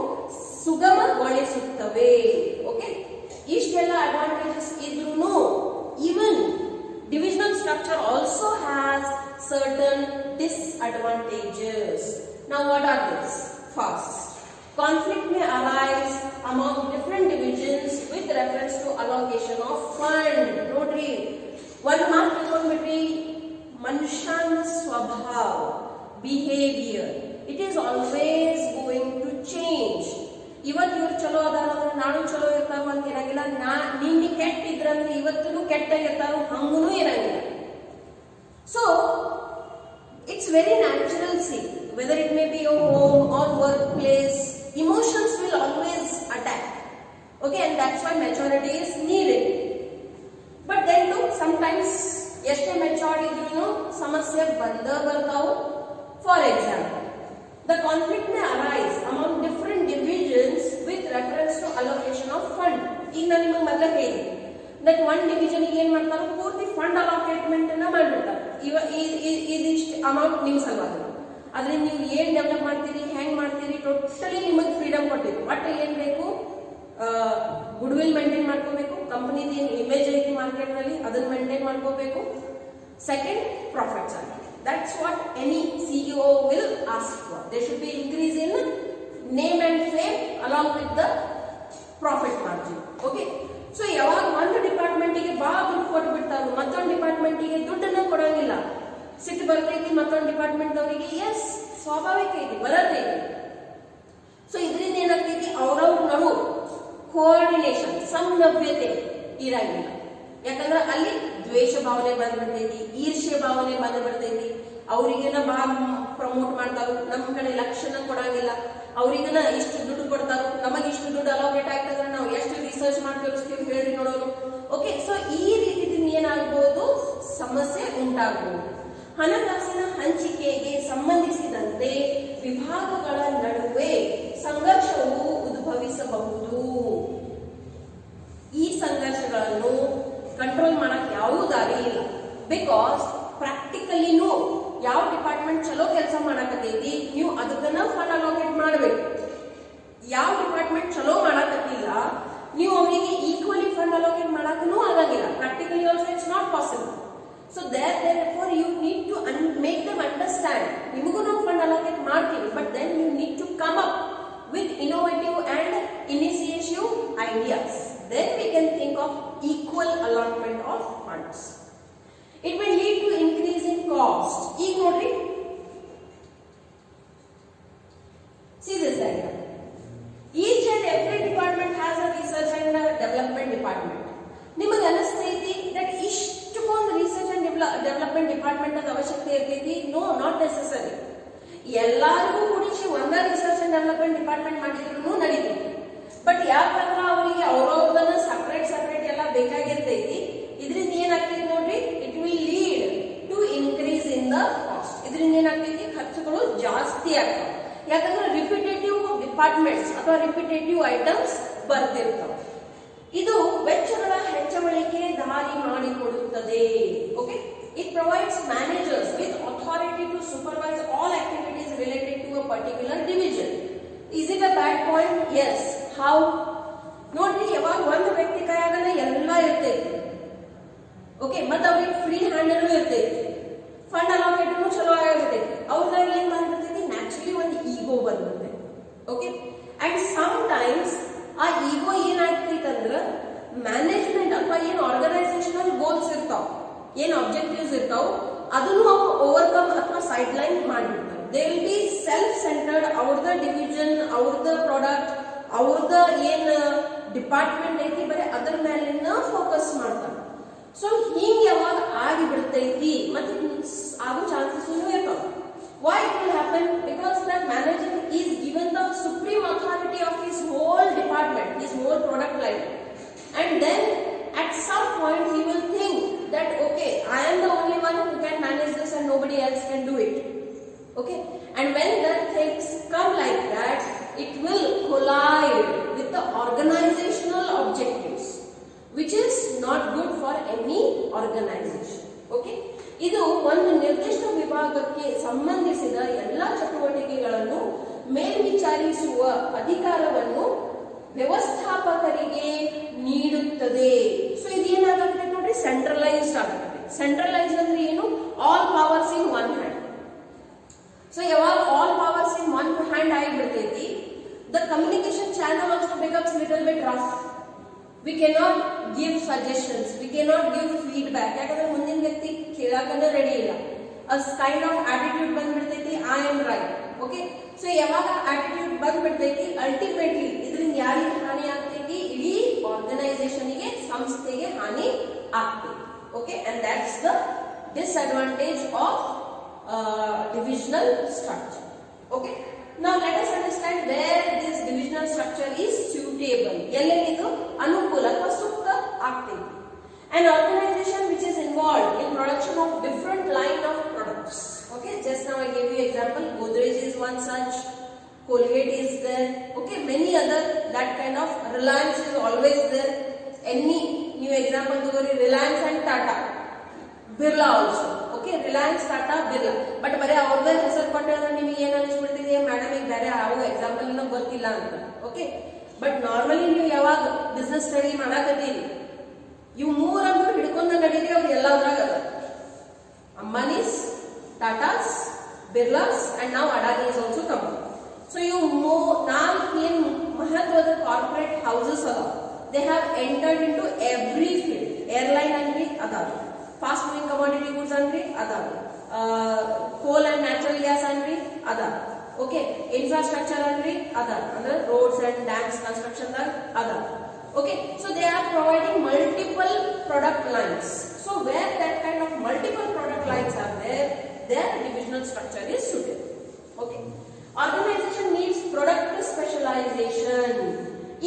ಸುಗಮಗೊಳಿಸುತ್ತವೆ. ಓಕೆ, ಇಷ್ಟೆಲ್ಲ ಅಡ್ವಾಂಟೇಜಸ್ ಇದ್ರೂ even divisional structure also has certain disadvantages. Now what are these? First, conflict may arise among different divisions with reference to allocation of fund. Notary, one mark between manushyan swabhav, behavior, it is always going to change. ಇವತ್ತು ಇವ್ರು ಚಲೋ ಅದಾರ ಅಂದ್ರೆ ನಾಡು ಚಲೋ ಇರ್ತಾವ ಅಂತ ಇರಂಗಿಲ್ಲ. ನಿನ್ನೆ ಕೆಟ್ಟ ಇದ್ರಂದ್ರೆ ಇವತ್ತು ಕೆಟ್ಟಾಗಿರ್ತಾವ ಹಂಗೂ ಇರಂಗಿಲ್ಲ. So it's very natural. See whether it may be your home or work place, emotions will always attack. Okay, and that's why maturity is needed. But then to sometimes ಎಷ್ಟೇ ಮೆಚೂರ್ಡ್ ಇದ್ರೂ ಸಮಸ್ಯೆ ಬರ್ತಾವು. For example, the conflict may arise among different divisions with reference to allocation of fund. ಈಗ ನಾನು ನಿಮಗೆ ಮೊದಲೇ ಹೇಳಿ that one division ಏನ್ ಮಾಡ್ತಾರೆ, ಪೂರ್ತಿ ಫಂಡ್ ಅಲಾಕೇಟ್ಮೆಂಟ್ ಅನ್ನ ಮಾಡ್ಬಿಡ್ತಾರೆ. ಇದಿಷ್ಟು ಅಮೌಂಟ್ ನಿಮ್ ಸಲುವಾಗಿ, ಅದ್ರಿಂದ ನೀವು ಏನ್ ಡೆವಲಪ್ ಮಾಡ್ತೀರಿ, ಹೆಂಗ್ ಮಾಡ್ತೀರಿ, ಟೋಟಲಿ ನಿಮಗೆ ಫ್ರೀಡಮ್ ಕೊಟ್ಟಿರಿ. ಬಟ್ ಏನ್ ಬೇಕು, ಗುಡ್ ವಿಲ್ ಮೇಂಟೈನ್ ಮಾಡ್ಕೋಬೇಕು, ಕಂಪನಿದ ಏನ್ ಇಮೇಜ್ ಐತಿ ಮಾರ್ಕೆಟ್ ನಲ್ಲಿ ಅದನ್ನ ಮೇಂಟೈನ್ ಮಾಡ್ಕೋಬೇಕು. ಸೆಕೆಂಡ್, ಪ್ರಾಫಿಟ್ಸ್ ಆಗಿ. That's what any CEO will ask for. There should be increase in name and fame along with the profit margin. Okay. So ಯಾವಾಗ ಒಂದು ಡಿಪಾರ್ಟ್ಮೆಂಟ್ ಗೆ ಬಹಳ ದುಡ್ಡು ಕೊಟ್ಬಿಡ್ತಾವೆ, ಮತ್ತೊಂದು ಡಿಪಾರ್ಟ್ಮೆಂಟ್ ಗೆ ದುಡ್ಡನ್ನ ಕೊಡಂಗಿಲ್ಲ, ಸಿಟ್ಟು ಬರ್ತೈತಿ ಮತ್ತೊಂದು ಡಿಪಾರ್ಟ್ಮೆಂಟ್ ಅವರಿಗೆ. ಎಸ್, ಸ್ವಾಭಾವಿಕ ಐತಿ, ಬರತೈತಿ. ಸೊ ಇದರಿಂದ ಏನಾಗ್ತೈತಿ, ಅವ್ರವ್ರ ನಡು ಕೋಆರ್ಡಿನೇಷನ್, ಸಮನ್ವಯತೆ ಇರಂಗಿಲ್ಲ. ಯಾಕಂದ್ರೆ ಅಲ್ಲಿ ದ್ವೇಷ ಭಾವನೆ ಬಂದ್ಬಿಡ್ತೈತಿ, ಈರ್ಷ್ಯ ಭಾವನೆ ಬಂದ್ಬಿಡ್ತೈತಿ. ಅವ್ರಿಗೇನ ಬಹಳ ಪ್ರಮೋಟ್ ಮಾಡ್ತಾರ, ನಮ್ ಕಡೆ ಲಕ್ಷಣ ಕೊಡಂಗಿಲ್ಲ. ಅವ್ರಿಗೇನ ಇಷ್ಟು ದುಡ್ಡು ಕೊಡ್ತಾರ, ನಮಗೆ ಇಷ್ಟು ದುಡ್ಡು ಅಲೋಕೇಟ್ ಆಗ್ತದ್ರೆ ನಾವು ಎಷ್ಟು ರಿಸರ್ಚ್ ಮಾಡಿ ತೋರಿಸ್ತೀವಿ ಹೇಳಿ ನೋಡೋರು. ಓಕೆ, ಸೊ ಈ ರೀತಿಯಿಂದ ಏನಾಗಬಹುದು, ಸಮಸ್ಯೆ ಉಂಟಾಗಬಹುದು. ಹಣಕಾಸಿನ ಹಂಚಿಕೆಗೆ ಸಂಬಂಧಿಸಿದಂತೆ ವಿಭಾಗಗಳ ನಡುವೆ ಸಂಘರ್ಷವು ಉದ್ಭವಿಸಬಹುದು. ಈ ಸಂಘರ್ಷಗಳನ್ನು ಕಂಟ್ರೋಲ್ ಮಾಡಕ್ ಯಾವ ದಾರಿ ಇಲ್ಲ. ಬಿಕಾಸ್ ಪ್ರಾಕ್ಟಿಕಲಿನೂ ಯಾವ ಡಿಪಾರ್ಟ್ಮೆಂಟ್ ಚಲೋ ಕೆಲಸ ಮಾಡಕತ್ತೈತಿ, ನೀವು ಅದಕ್ಕನ್ನ ಫಂಡ್ ಅಲೋಕೇಟ್ ಮಾಡಬೇಕು. ಯಾವ ಡಿಪಾರ್ಟ್ಮೆಂಟ್ ಚಲೋ ಮಾಡಕತ್ತಿಲ್ಲ, ನೀವು ಅವರಿಗೆ ಈಕ್ವಲಿ ಫಂಡ್ ಅಲೋಕೇಟ್ ಮಾಡಕ್ಕೂ ಆಗಂಗಿಲ್ಲ. Practically also it's not possible. So therefore you need to make them understand. ನಿಮಗೂ ನಾವು ಫಂಡ್ ಅಲೋಕೇಟ್ ಮಾಡ್ತೀವಿ, but then you need to come up with innovative and initiative ideas. Then we can think of equal allotment of funds. It may lead to increase in cost. ಈಗ ನೋಡ್ರಿ, see this diagram. Each and every department has a research and development department. ನಿಮಗೆ ಅನಿಸ್ತೈತಿ that ಇಷ್ಟಕ್ಕೊಂದು research and development department ಅದ ಅವಶ್ಯಕತೆ ಇರ್ತೈತಿ? No, not necessary. ಎಲ್ಲರಿಗೂ ಕೂಡಿಸಿ ಒಂದ ರಿಸರ್ಚ್ ಅಂಡ್ ಡೆವಲಪ್ಮೆಂಟ್ ಡಿಪಾರ್ಟ್ಮೆಂಟ್ ಮಾಡಿದ್ರು ನಡೀತೈತಿ. ಬಟ್ ಯಾಕಂದ್ರೆ ಅವರಿಗೆ ಅವ್ರವ್ರದನ್ನ ಸಪರೇಟ್ ಎಲ್ಲ ಬೇಕಾಗಿರ್ತೈತಿ. ಇದರಿಂದ ಏನಾಗ್ತೈತಿ ನೋಡ್ರಿ, it will lead to increase in the cost. ಇದರಿಂದ ಏನಾಗ್ತೈತಿ, ಖರ್ಚುಗಳು ಜಾಸ್ತಿ ಆಗ್ತವೆ. ಯಾಕಂದ್ರೆ ರಿಪಿಟೇಟಿವ್ ಡಿಪಾರ್ಟ್ಮೆಂಟ್ಸ್ ಅಥವಾ ರಿಪಿಟೇಟಿವ್ ಐಟಮ್ಸ್ ಬರ್ತಿರ್ತವೆ. ಇದು ವೆಚ್ಚಗಳ ಹೆಚ್ಚಳಕ್ಕೆ ದಾರಿ ಮಾಡಿಕೊಡುತ್ತದೆ. Okay, it provides managers with authority to supervise all activities related to a particular division. Is it a bad point? Yes. How? ನೋಡ್ರಿ, ಯಾವಾಗ ಒಂದು ವ್ಯಕ್ತಿ ಕೈಯಾಗನ ಎಲ್ಲ ಇರ್ತೈತಿ. ಓಕೆ, ಮತ್ತೆ ಅವ್ರಿಗೆ ಫ್ರೀ ಹ್ಯಾಂಡಲ್ ಇರ್ತೈತಿ, ಫಂಡ್ ಅಲೋಕೇಟೂ ಚಲೋ ಆಗಿರ್ತೈತಿ. ಅವ್ರದಾಗ ಏನ್ ಬಂದ್ಬಿಡ್ತೈತಿ, ನ್ಯಾಚುರಲಿ ಒಂದು ಈಗೋ ಬಂದ್ಬಿಡ್ತೈತಿ. ಓಕೆ, ಅಂಡ್ ಸಮ್ ಟೈಮ್ಸ್ ಆ ಈಗೋ ಏನಾಗ್ತೈತಿ ಅಂದ್ರ ಮ್ಯಾನೇಜ್ಮೆಂಟ್ ಅಥವಾ ಏನು ಆರ್ಗನೈಸೇಷನಲ್ ಗೋಲ್ಸ್ ಇರ್ತಾವ, ಏನು ಆಬ್ಜೆಕ್ಟಿವ್ಸ್ ಇರ್ತಾವ, ಅದನ್ನು ಅವ್ರು ಓವರ್ಕಮ್ ಅಥವಾ ಸೈಡ್ ಲೈನ್ ಮಾಡಿಬಿಡ್ತಾರೆ. They will be self centred. ಅವ್ರದ ಡಿವಿಷನ್, ಅವ್ರದ ಪ್ರಾಡಕ್ಟ್, ಅವ್ರದ ಏನ್ ಡಿಪಾರ್ಟ್ಮೆಂಟ್ ಐತಿ ಬರೀ ಅದ್ರ ಮೇಲಿನ ಫೋಕಸ್ ಮಾಡ್ತಾರೆ. ಸೊ ಹಿಂಗ್ ಯಾವಾಗ ಆಗಿಬಿಡ್ತೈತಿ ಮತ್ತೆ ಆಗೋ ಚಾನ್ಸಸ್ ಇರ್ತಾವ. Why it will happen? Because that manager is given the supreme authority of his whole department, his whole product line, and then at some point he will think that okay, I am the only one who can manage this and nobody else can do it. Okay, and when that things come like that, it will collide with the organizational objectives, which is not good for any organization. Okay, ಇದು ಒಂದು ನಿರ್ದಿಷ್ಟ ವಿಭಾಗಕ್ಕೆ ಸಂಬಂಧಿಸಿದ ಎಲ್ಲ ಚಟುವಟಿಕೆಗಳನ್ನು ಮೇಲ್ವಿಚಾರಿಸುವ ಅಧಿಕಾರವನ್ನು ವ್ಯವಸ್ಥಾಪಕರಿಗೆ ನೀಡುತ್ತದೆ. ಸೊ ಇದೇನಾಗುತ್ತೆ ನೋಡ್ರಿ, ಸೆಂಟ್ರಲೈಸ್ಡ್ ಆಗುತ್ತೆ. ಸೆಂಟ್ರಲೈಸ್ಡ್ ಅಂದ್ರೆ ಏನು? All powers in one hand. So ಯಾವಾಗ all powers in one hand ಆಗಿಬಿಡ್ತೈತಿ, the communication channel also becomes little bit rough. We cannot give suggestions, we cannot give feedback. ಯಾಕಂದ್ರೆ ಮುಂದಿನ ವ್ಯಕ್ತಿ ಕೇಳಾಕನೇ ರೆಡಿ ಇಲ್ಲ. a kind of attitude ಬಂದ್ಬಿಡ್ತೈತಿ, I am right. Okay, so ಯಾವಾಗ attitude ಬಂದ್ಬಿಡ್ತೈತಿ, ultimately ಇದರಿಂದ ಯಾರಿಗೆ ಹಾನಿ ಆಗ್ತೈತಿ? ಇಡೀ ಆರ್ಗನೈಸೇಷನ್ಗೆ, ಸಂಸ್ಥೆಗೆ ಹಾನಿ ಆಗ್ತೈತಿ. Okay, and that's the disadvantage of divisional structure. Okay, now let us understand where this divisional structure is suitable. ಎಲ್ಲೆಲ್ಲಿದು ಅನುಕೂಲ ಅಥವಾ ಸೂಕ್ತ ಆಗ್ತೈತಿ. An organization which is involved in production of different line of products. Okay, just now I gave you example. Godrej is one such, Colgate is there. Okay, many other that kind of. Reliance is always there. Any new example to Reliance and Tata, Birla also. Okay, Reliance, Tata, Birla. But ಬರೀ ಅವ್ರದೇ ಹೆಸರು ಕೊಟ್ಟರೆ ನಿಮಗೆ ಏನು ಅನಿಸ್ಬಿಡ್ತಿದೆ, madam ಈಗ ಬೇರೆ ಯಾವ example ಗೊತ್ತಿಲ್ಲ ಅಂತ. ಓಕೆ, ಬಟ್ ನಾರ್ಮಲಿ ನೀವು ಯಾವಾಗ ಬಿಸ್ನೆಸ್ ಸ್ಟಡಿ ಮಾಡಾಕತ್ತೀರಿ, ಇವು ಮೂರಂತೂ ಹಿಡ್ಕೊಂಡ ನಡೀರಿ, ಅವ್ರು ಎಲ್ಲದ್ರಾಗ ಅದ. ಅಂಬಾನೀಸ್, ಟಾಟಾಸ್, ಬಿರ್ಲಾಸ್ ಅಂಡ್ ನಾವು Adani is also come. So ಇವು ನಾಲ್ಕು ಏನು ಮಹತ್ವದ ಕಾರ್ಪೊರೇಟ್ ಹೌಸಸ್ ಅದಾವ, they have entered into every field. Airline ಅನ್ರಿ ಅದಾವ, ಫಾಸ್ಟ್ ಮೂವಿಂಗ್ ಕಮಾಡಿಟಿ ಗೂಡ್ಸ್ ಅನ್ರಿ ಅದಾವ, ಕೋಲ್ ಅಂಡ್ ನ್ಯಾಚುರಲ್ ಗ್ಯಾಸ್ ಅನ್ರಿ ಅದಾವ. ಓಕೆ, ಇನ್ಫ್ರಾಸ್ಟ್ರಕ್ಚರ್ ಅನ್ರಿ ಅದಾವ, ಅಂದ್ರೆ ರೋಡ್ಸ್ ಅಂಡ್ ಡ್ಯಾಮ್ಸ್ ಕನ್ಸ್ಟ್ರಕ್ಷನ್ ಅದಾವ. Okay, so they are providing multiple product lines. So where that kind of multiple product lines are there, their divisional structure is suitable. Okay, organization needs product specialization.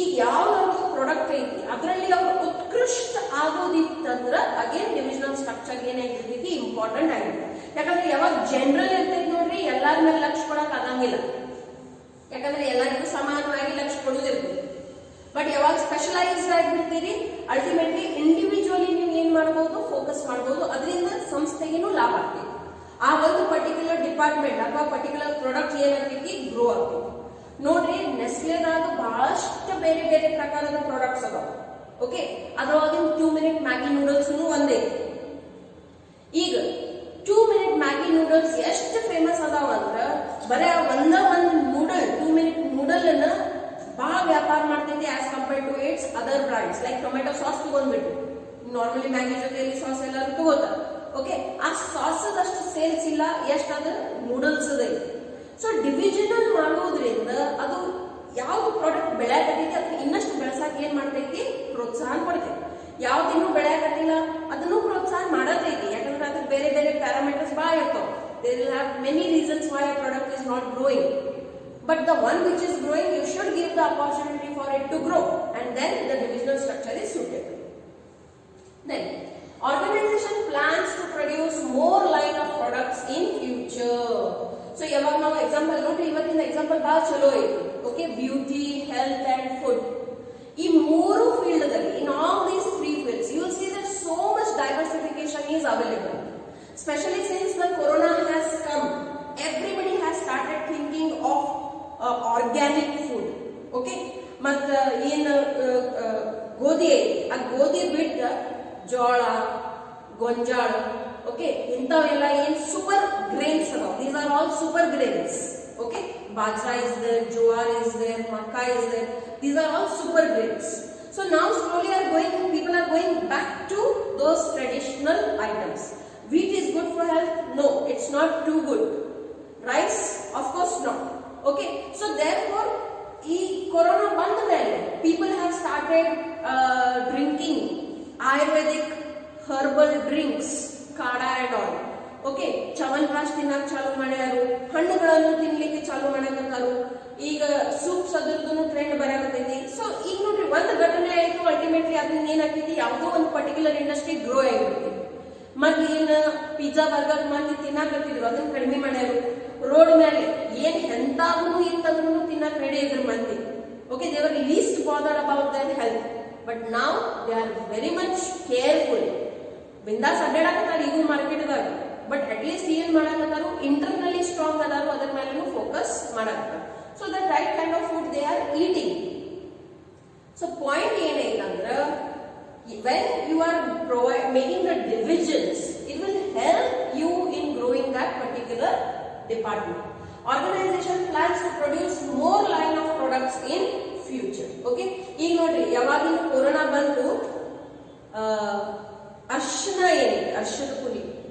ಈಗ ಯಾವ product ಐತಿ ಅದರಲ್ಲಿ ಅವರು ಉತ್ಕೃಷ್ಟ ಆಗೋದಿತ್ತಂದ್ರ again divisional structure ಏನಾಗಿರ್ತೈತಿ important ಆಗಿದೆ. ಯಾಕಂದ್ರೆ ಯಾವಾಗ general ಇರ್ತೈತಿ ನೋಡ್ರಿ, ಎಲ್ಲಾರ ಮೇಲೆ ಲಕ್ಷ್ಯ ಕೊಡಕ್ ಆಗಂಗಿಲ್ಲ. ಯಾಕಂದ್ರೆ ಎಲ್ಲರಿಗೂ ಸಮಾನವಾಗಿ ಲಕ್ಷ್ಯ ಕೊಡುದಿರ್ತೈತಿ. ಬಟ್ ಯಾವಾಗ ಸ್ಪೆಷಲೈಸ್ಡ್ ಆಗಿಬಿಡ್ತೀರಿ, ಅಲ್ಟಿಮೇಟ್ಲಿ ಇಂಡಿವಿಜುವಲಿ ನೀವು ಏನ್ ಮಾಡಬಹುದು, ಫೋಕಸ್ ಮಾಡಬಹುದು. ಅದರಿಂದ ಸಂಸ್ಥೆಗೇನು ಲಾಭ ಆಗ್ತೈತಿ. ಆ ಒಂದು ಪರ್ಟಿಕ್ಯುಲರ್ ಡಿಪಾರ್ಟ್ಮೆಂಟ್ ಅಥವಾ ಪರ್ಟಿಕ್ಯುಲರ್ ಪ್ರಾಡಕ್ಟ್ ಏನಾಗ್ತೈತಿ, ಗ್ರೋ ಆಗ್ತೈತಿ. ನೋಡ್ರಿ, ನೆಸ್ಲೆದಾಗ ಬಹಳಷ್ಟು ಬೇರೆ ಬೇರೆ ಪ್ರಕಾರದ ಪ್ರಾಡಕ್ಟ್ಸ್ ಅದಾವ. ಓಕೆ, ಅದ್ರೊಳಗಿನ 2 minute ಮ್ಯಾಗಿ ನೂಡಲ್ಸ್ ಒಂದೇ. ಈಗ 2 minute ಮ್ಯಾಗಿ ನೂಡಲ್ಸ್ ಎಷ್ಟು ಫೇಮಸ್ ಅದಾವ ಅಂದ್ರ, ಬರೀ ಒಂದು ನೂಡಲ್ 2 minute ನೂಡಲ್ ಅನ್ನ ಬಹಳ ವ್ಯಾಪಾರ ಮಾಡ್ತೈತಿ as compared to its other brands. Like tomato sauce ತಗೊಂಡ್ಬಿಟ್ಟು, ನಾರ್ಮಲಿ ಮ್ಯಾಗಿ ಜೊತೆಯಲ್ಲಿ ಸಾಸ್ ಎಲ್ಲರೂ ತಗೋತಾರೆ. ಓಕೆ, ಆ ಸಾಸ್ ಅಷ್ಟು ಸೇಲ್ಸ್ ಇಲ್ಲ ಎಷ್ಟಾದ್ರೆ ನೂಡಲ್ಸ್ ಐತಿ. ಸೊ ಡಿವಿಷನಲ್ ಮಾಡೋದ್ರಿಂದ ಅದು ಯಾವ್ದು ಪ್ರಾಡಕ್ಟ್ ಬೆಳೆಯಕತ್ತೈತಿ ಅದನ್ನ ಇನ್ನಷ್ಟು ಬೆಳೆಸಕ್ ಏನ್ ಮಾಡ್ತೈತಿ, ಪ್ರೋತ್ಸಾಹ ಕೊಡ್ತೈತಿ. ಯಾವ್ದಿನ್ನೂ ಬೆಳೆಯಕತ್ತಿಲ್ಲ ಅದನ್ನು ಪ್ರೋತ್ಸಾಹ ಮಾಡತೈತಿ. ಯಾಕಂದ್ರೆ ಅದಕ್ಕೆ ಬೇರೆ ಬೇರೆ ಪ್ಯಾರಾಮೀಟರ್ಸ್ ಬಹಳ ಇರ್ತಾವ. They will have many reasons why a product is not growing. But the one which is growing, you should give the opportunity for it to grow, and then the divisional structure is suitable. Then, organization plans to produce more line of products in future. So, yaವಾಗ ನಾವು example ನೋಡ್ರಿ, ಇವತ್ತಿನ example ಬಹಳ ಚಲೋ ಐತಿ. Okay, beauty, health and food, ಈ ಮೂರು field ದಲ್ಲಿ, in all these 3 fields, you will see that so much diversification is available. Especially since the corona has come, everybody has started thinking of organic food. Okay, ಮತ್ತ ಏನು ಗೋಧಿ ಐತಿ, ಆ ಗೋಧಿ ಬಿಟ್ಟ ಜೋಳ, ಗೊಂಜಾಳ, ಓಕೆ, ಇಂಥವೆಲ್ಲ ಏನ್ ಸೂಪರ್ ಗ್ರೇನ್ಸ್ ಅದಾವ. These are all super grains. Okay, bajra is there, jowar is there, makka is there. These are all super grains. So now slowly people are going back to those traditional items. Wheat is good for health? No, it's not too good. Rice? Of course not. Okay, so therefore, Corona band mein, people have started drinking Ayurvedic herbal drinks, kada and all. Okay, chawanprash ತಿನ್ನಕ್ಕೆ ಚಾಲು ಮಾಡ್ಯಾರು, ಹಣ್ಣುಗಳನ್ನು ತಿನ್ನಲಿಕ್ಕೆ ಚಾಲು ಮಾಡಕತ್ತಾರು. ಈಗ soups ಅದರದ್ದು trend ಬರಾಕತ್ತೈತಿ. So ಈಗ ನೋಡ್ರಿ ಒಂದು ಘಟನೆ ಆಯ್ತು, ಅಲ್ಟಿಮೇಟ್ಲಿ ಅದನ್ನ ಏನಾಗ್ತೈತಿ, ಯಾವುದೋ ಒಂದು ಪರ್ಟಿಕ್ಯುಲರ್ ಇಂಡಸ್ಟ್ರಿ ಗ್ರೋ ಆಗಿಬಿಡ್ತೈತಿ. ಮತ್ತೆ ಏನ ಪಿಜ್ಜಾ ಬರ್ಗರ್ ಮಂದಿ ತಿನ್ನಾಕತ್ತಿದ್ರು, ಅದನ್ನ ಕಡಿಮೆ ಮಾಡ್ಯಾರು. ರೋಡ್ ಮೇಲೆ ಏನ್ ಎಂತಾದ್ರೂ ಇತ್ತಂದ್ರೂ ತಿನ್ನಕ್ ರೆಡಿ ಇದ್ರು ಮಂದಿ. Okay, they were least bothered about their health, but ನಾವ್ they are very much careful. ಬಿಂದಾಸ್ ಅಡ್ಡಾಡಕತ್ತಾರ ಈಗೂ ಮಾರ್ಕೆಟ್ದಾಗ, ಬಟ್ ಅಟ್ ಲೀಸ್ಟ್ ಏನ್ ಮಾಡಕತ್ತಾರು, ಇಂಟರ್ನಲಿ ಸ್ಟ್ರಾಂಗ್ ಅದಾರು, ಅದರ ಮೇಲೂ ಫೋಕಸ್ ಮಾಡಕತ್ತಾರ. So the right kind of food they are eating. So point ಏನೈತಂದ್ರ, when you are making the divisions, it will help you in growing that particular department. Organization plans to produce more line of products in future. Okay, ಈಗ ನೋಡ್ರಿ ಯಾವಾಗಿನ corona ಬಂತು, ಅರ್ಶಿನ ಏನಿದೆ, ಅರ್ಶಿನ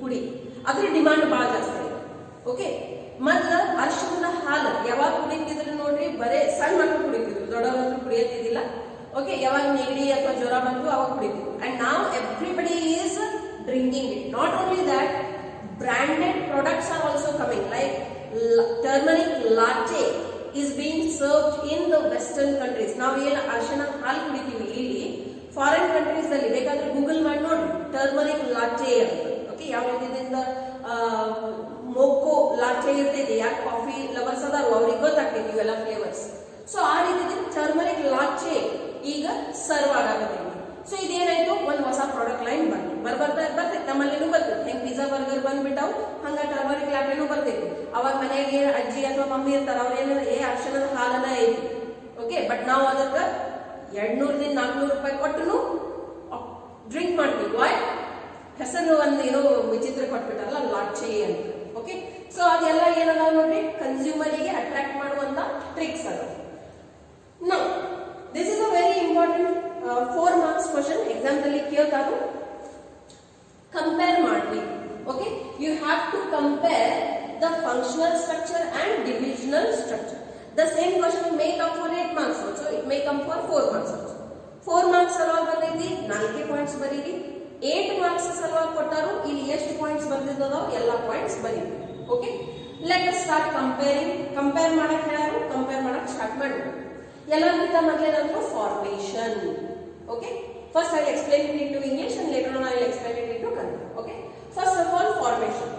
ಪುಡಿ ಅದ್ರ demand ಬಹಳ ಜಾಸ್ತಿ ಇದೆ. ಓಕೆ, ಮೊದ್ಲ ಅರ್ಶಿನದ ಹಾಲು ಯಾವಾಗ ಕುಡಿತಿದ್ರು ನೋಡ್ರಿ, ಬರೇ ಸಣ್ಣ ಮಕ್ಕಳು ಕುಡಿತಿದ್ರು, ದೊಡ್ಡವರಂತೂ ಕುಡಿಯತ್ತಿದ್ದಿಲ್ಲ. ಓಕೆ, ಯಾವಾಗ ನೆಗಡಿ ಅಥವಾ ಜ್ವರ ಬಂತು ಅವಾಗ ಕುಡಿತಿದ್ರು. ಅಂಡ್ ನಾವ್ everybody is drinking it. Not only that, branded products are also coming, like turmeric latte is being served in the western countries. Now ಏನು ಅರ್ಶಿನ ಹಾಲು ಕುಡಿತೀವಿ ಇಲ್ಲಿ, ಫಾರಿನ್ ಕಂಟ್ರೀಸ್ ಅಲ್ಲಿ ಬೇಕಾದ್ರೆ ಗೂಗಲ್ ಮಾಡಿ ನೋಡಿ, ಟರ್ಮರಿಕ್ ಲಾಟೆ ಅಂತ. ಓಕೆ, ಯಾವ ರೀತಿಯಿಂದ ಮೊಕ್ಕೋ ಲಾಟೆ ಇರ್ತೈತಿ, ಯಾಕೆ ಕಾಫಿ ಲವರ್ಸ್ ಅದಾರು ಅವ್ರಿಗೆ ಗೊತ್ತಾಗ್ತೈತಿ ಇವೆಲ್ಲ ಫ್ಲೇವರ್ಸ್. ಸೊ ಆ ರೀತಿ ಟರ್ಮರಿಕ್ ಲಾಟೆ ಈಗ ಸರ್ವ್ ಆಗತ್ತೈತಿ. ಸೊ ಇದೇನಾಯ್ತು, ಒಂದು ಹೊಸ ಪ್ರಾಡಕ್ಟ್ ಲೈನ್ ಬರ್ತೈತಿ, ನಮ್ಮಲ್ಲಿನೂ ಬರ್ತೈತಿ. ಹೆಂಗ್ ಪಿಜ್ಜಾ ಬರ್ಗರ್ ಬಂದ್ಬಿಟ್ಟಾವ್, ಹಂಗ ಟರ್ಮರಿಕ್ ಲಾಟೆನೂ ಬರ್ತೈತಿ. ಅವಾಗ ಮನೆಗೆ ಅಜ್ಜಿ ಅಥವಾ ಮಮ್ಮಿ ಇರ್ತಾರ, ಅವ್ರೇನ ಅರ್ಶನದ ಹಾಲನ ಐತಿ. ಓಕೆ, ಬಟ್ ನಾವು ಅದಕ್ಕೆ 200-400 ರೂಪಾಯಿ ಕೊಟ್ಟು ಡ್ರಿಂಕ್ ಮಾಡ್ತೀವಿ. ವಾಯ್, ಹೆಸರು ಒಂದು ಏನೋ ವಿಚಿತ್ರ ಕೊಟ್ಬಿಟ್ಟಾರಲ್ಲ, ಲಾಟೆ ಅಂತ. ಓಕೆ, ಸೊ ಅದೆಲ್ಲ ಏನದಾವ ನೋಡ್ರಿ, ಕನ್ಸ್ಯೂಮರಿಗೆ ಅಟ್ರಾಕ್ಟ್ ಮಾಡುವಂತ ಟ್ರಿಕ್ಸ್ ಅದ. Now this is a very important 4 marks question ಎಕ್ಸಾಮ್ದಲ್ಲಿ ಕೇಳ್ತಾರು. ಕಂಪೇರ್ ಮಾಡ್ರಿ. Okay, you have to compare the functional structure and divisional structure. The same question may come for 8 marks also, it may come for 4 marks also. 4 marks ಸಲುವಾಗಿ ಬಂದೈತಿ, 4 points ಬರೀರಿ. 8 marks ಸಲುವಾಗಿ ಕೊಟ್ಟಾರು, ಇಲ್ಲಿ ಎಷ್ಟು points ಬಂದಿದ್ದೋ ಎಲ್ಲ ಪಾಯಿಂಟ್ಸ್ ಬರೀರಿ. Okay, let us start comparing. Compare ಮಾಡಕ್ ಹೇಳಾರು, ಕಂಪೇರ್ ಮಾಡಕ್ ಸ್ಟಾರ್ಟ್ ಮಾಡಿ. ಎಲ್ಲರಿಗಿಂತ ಮೊದಲೇನಂದ್ರು formation. Okay, first I will explain it into English and later on I will explain it into Kannada. Okay, first of all, formation.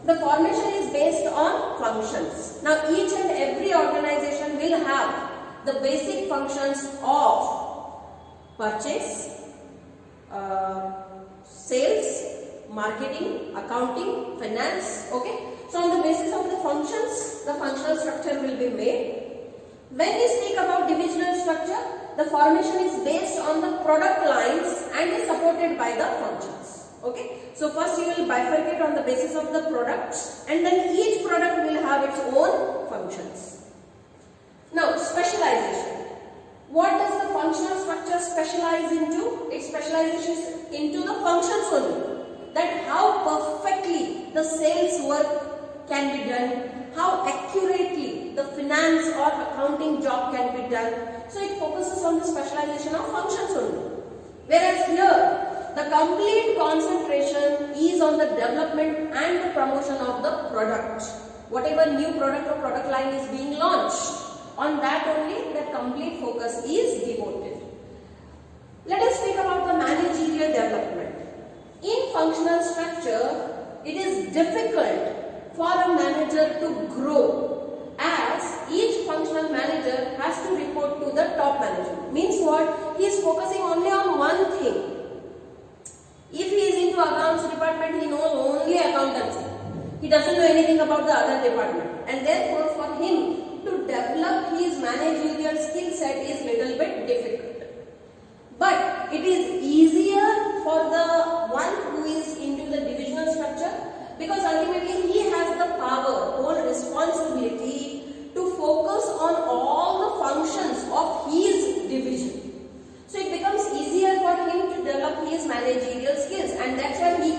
The formation is based on functions. Now each and every organization will have the basic functions of purchase, sales, marketing, accounting, finance. Okay, so on the basis of the functions, the functional structure will be made. When we speak about divisional structure, the formation is based on the product lines and is supported by the functions. Okay, so first you will bifurcate on the basis of the products, and then each product will have its own functions. Now specialization. What does the functional structure specialize into? It specializes into the functions only. That how perfectly the sales work can be done, how accurately the finance or accounting job can be done. So it focuses on the specialization of functions only. Whereas here, the complete concentration is on the development and the promotion of the product. Whatever new product or product line is being launched, on that only the complete focus is devoted. Let us speak about the managerial development. In functional structure, it is difficult for a manager to grow, as each functional manager has to report to the top manager. Means what? He is focusing only on one thing. If he is into accounts department, he knows only accountancy. He doesn't know anything about the other department, and therefore for him to develop his managerial skill set is little bit difficult. But it is easier for the one who is into the divisional structure, because ultimately he has the power or responsibility to focus on all the functions of his division. So it becomes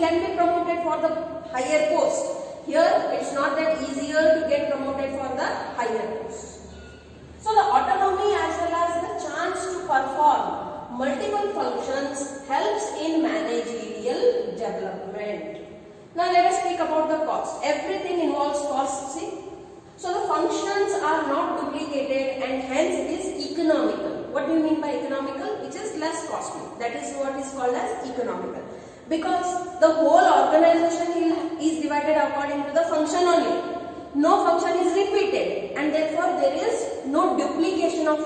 can be promoted for the higher post. Here it's not that easier to get promoted for the higher post. So the autonomy as well as the chance to perform multiple functions helps in managerial development. Now let us speak about the cost. Everything involves cost, see. So the functions are not duplicated and hence it is economical. What do you mean by economical? Which is less costly. That is what is called as economical. Because the whole organization is divided according to the function only. No function is repeated and therefore there is no duplication of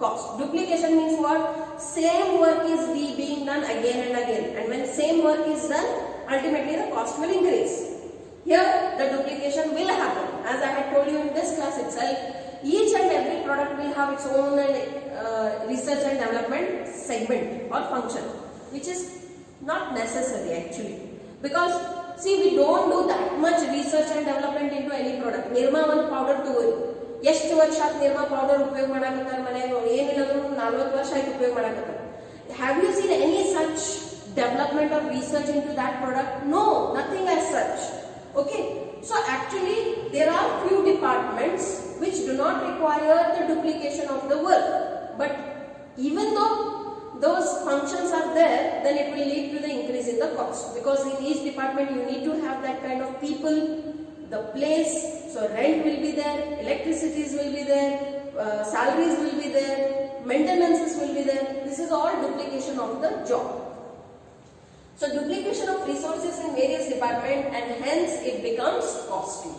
cost. Duplication means what? Same work is being done again and again, and when same work is done, ultimately the cost will increase. Here the duplication will happen. As I had told you in this class itself, each and every product will have its own research and development segment or function, which is not necessary actually. Because see, we don't do that much research and development into any product. Nirma one powder to ಎಷ್ಟು ವರ್ಷ Nirma powder ಉಪಯೋಗ ಮಾಡಕತ್ತಾರೆ ಮನೆಗೆ ಏನಿಲ್ಲದ್ರು 40 ವರ್ಷ ಆಯ್ತು ಉಪಯೋಗ ಮಾಡಕತ್ತಾರೆ. Have you seen any such development or research into that product? No, nothing as such. Okay, so actually there are few departments which do not require the duplication of the work, but even though those functions are there, then it will lead to the increase in the cost, because in each department you need to have that kind of people, the place, so rent will be there, electricities will be there, salaries will be there, maintenances will be there. This is all duplication of the job. So duplication of resources in various departments and hence it becomes costly.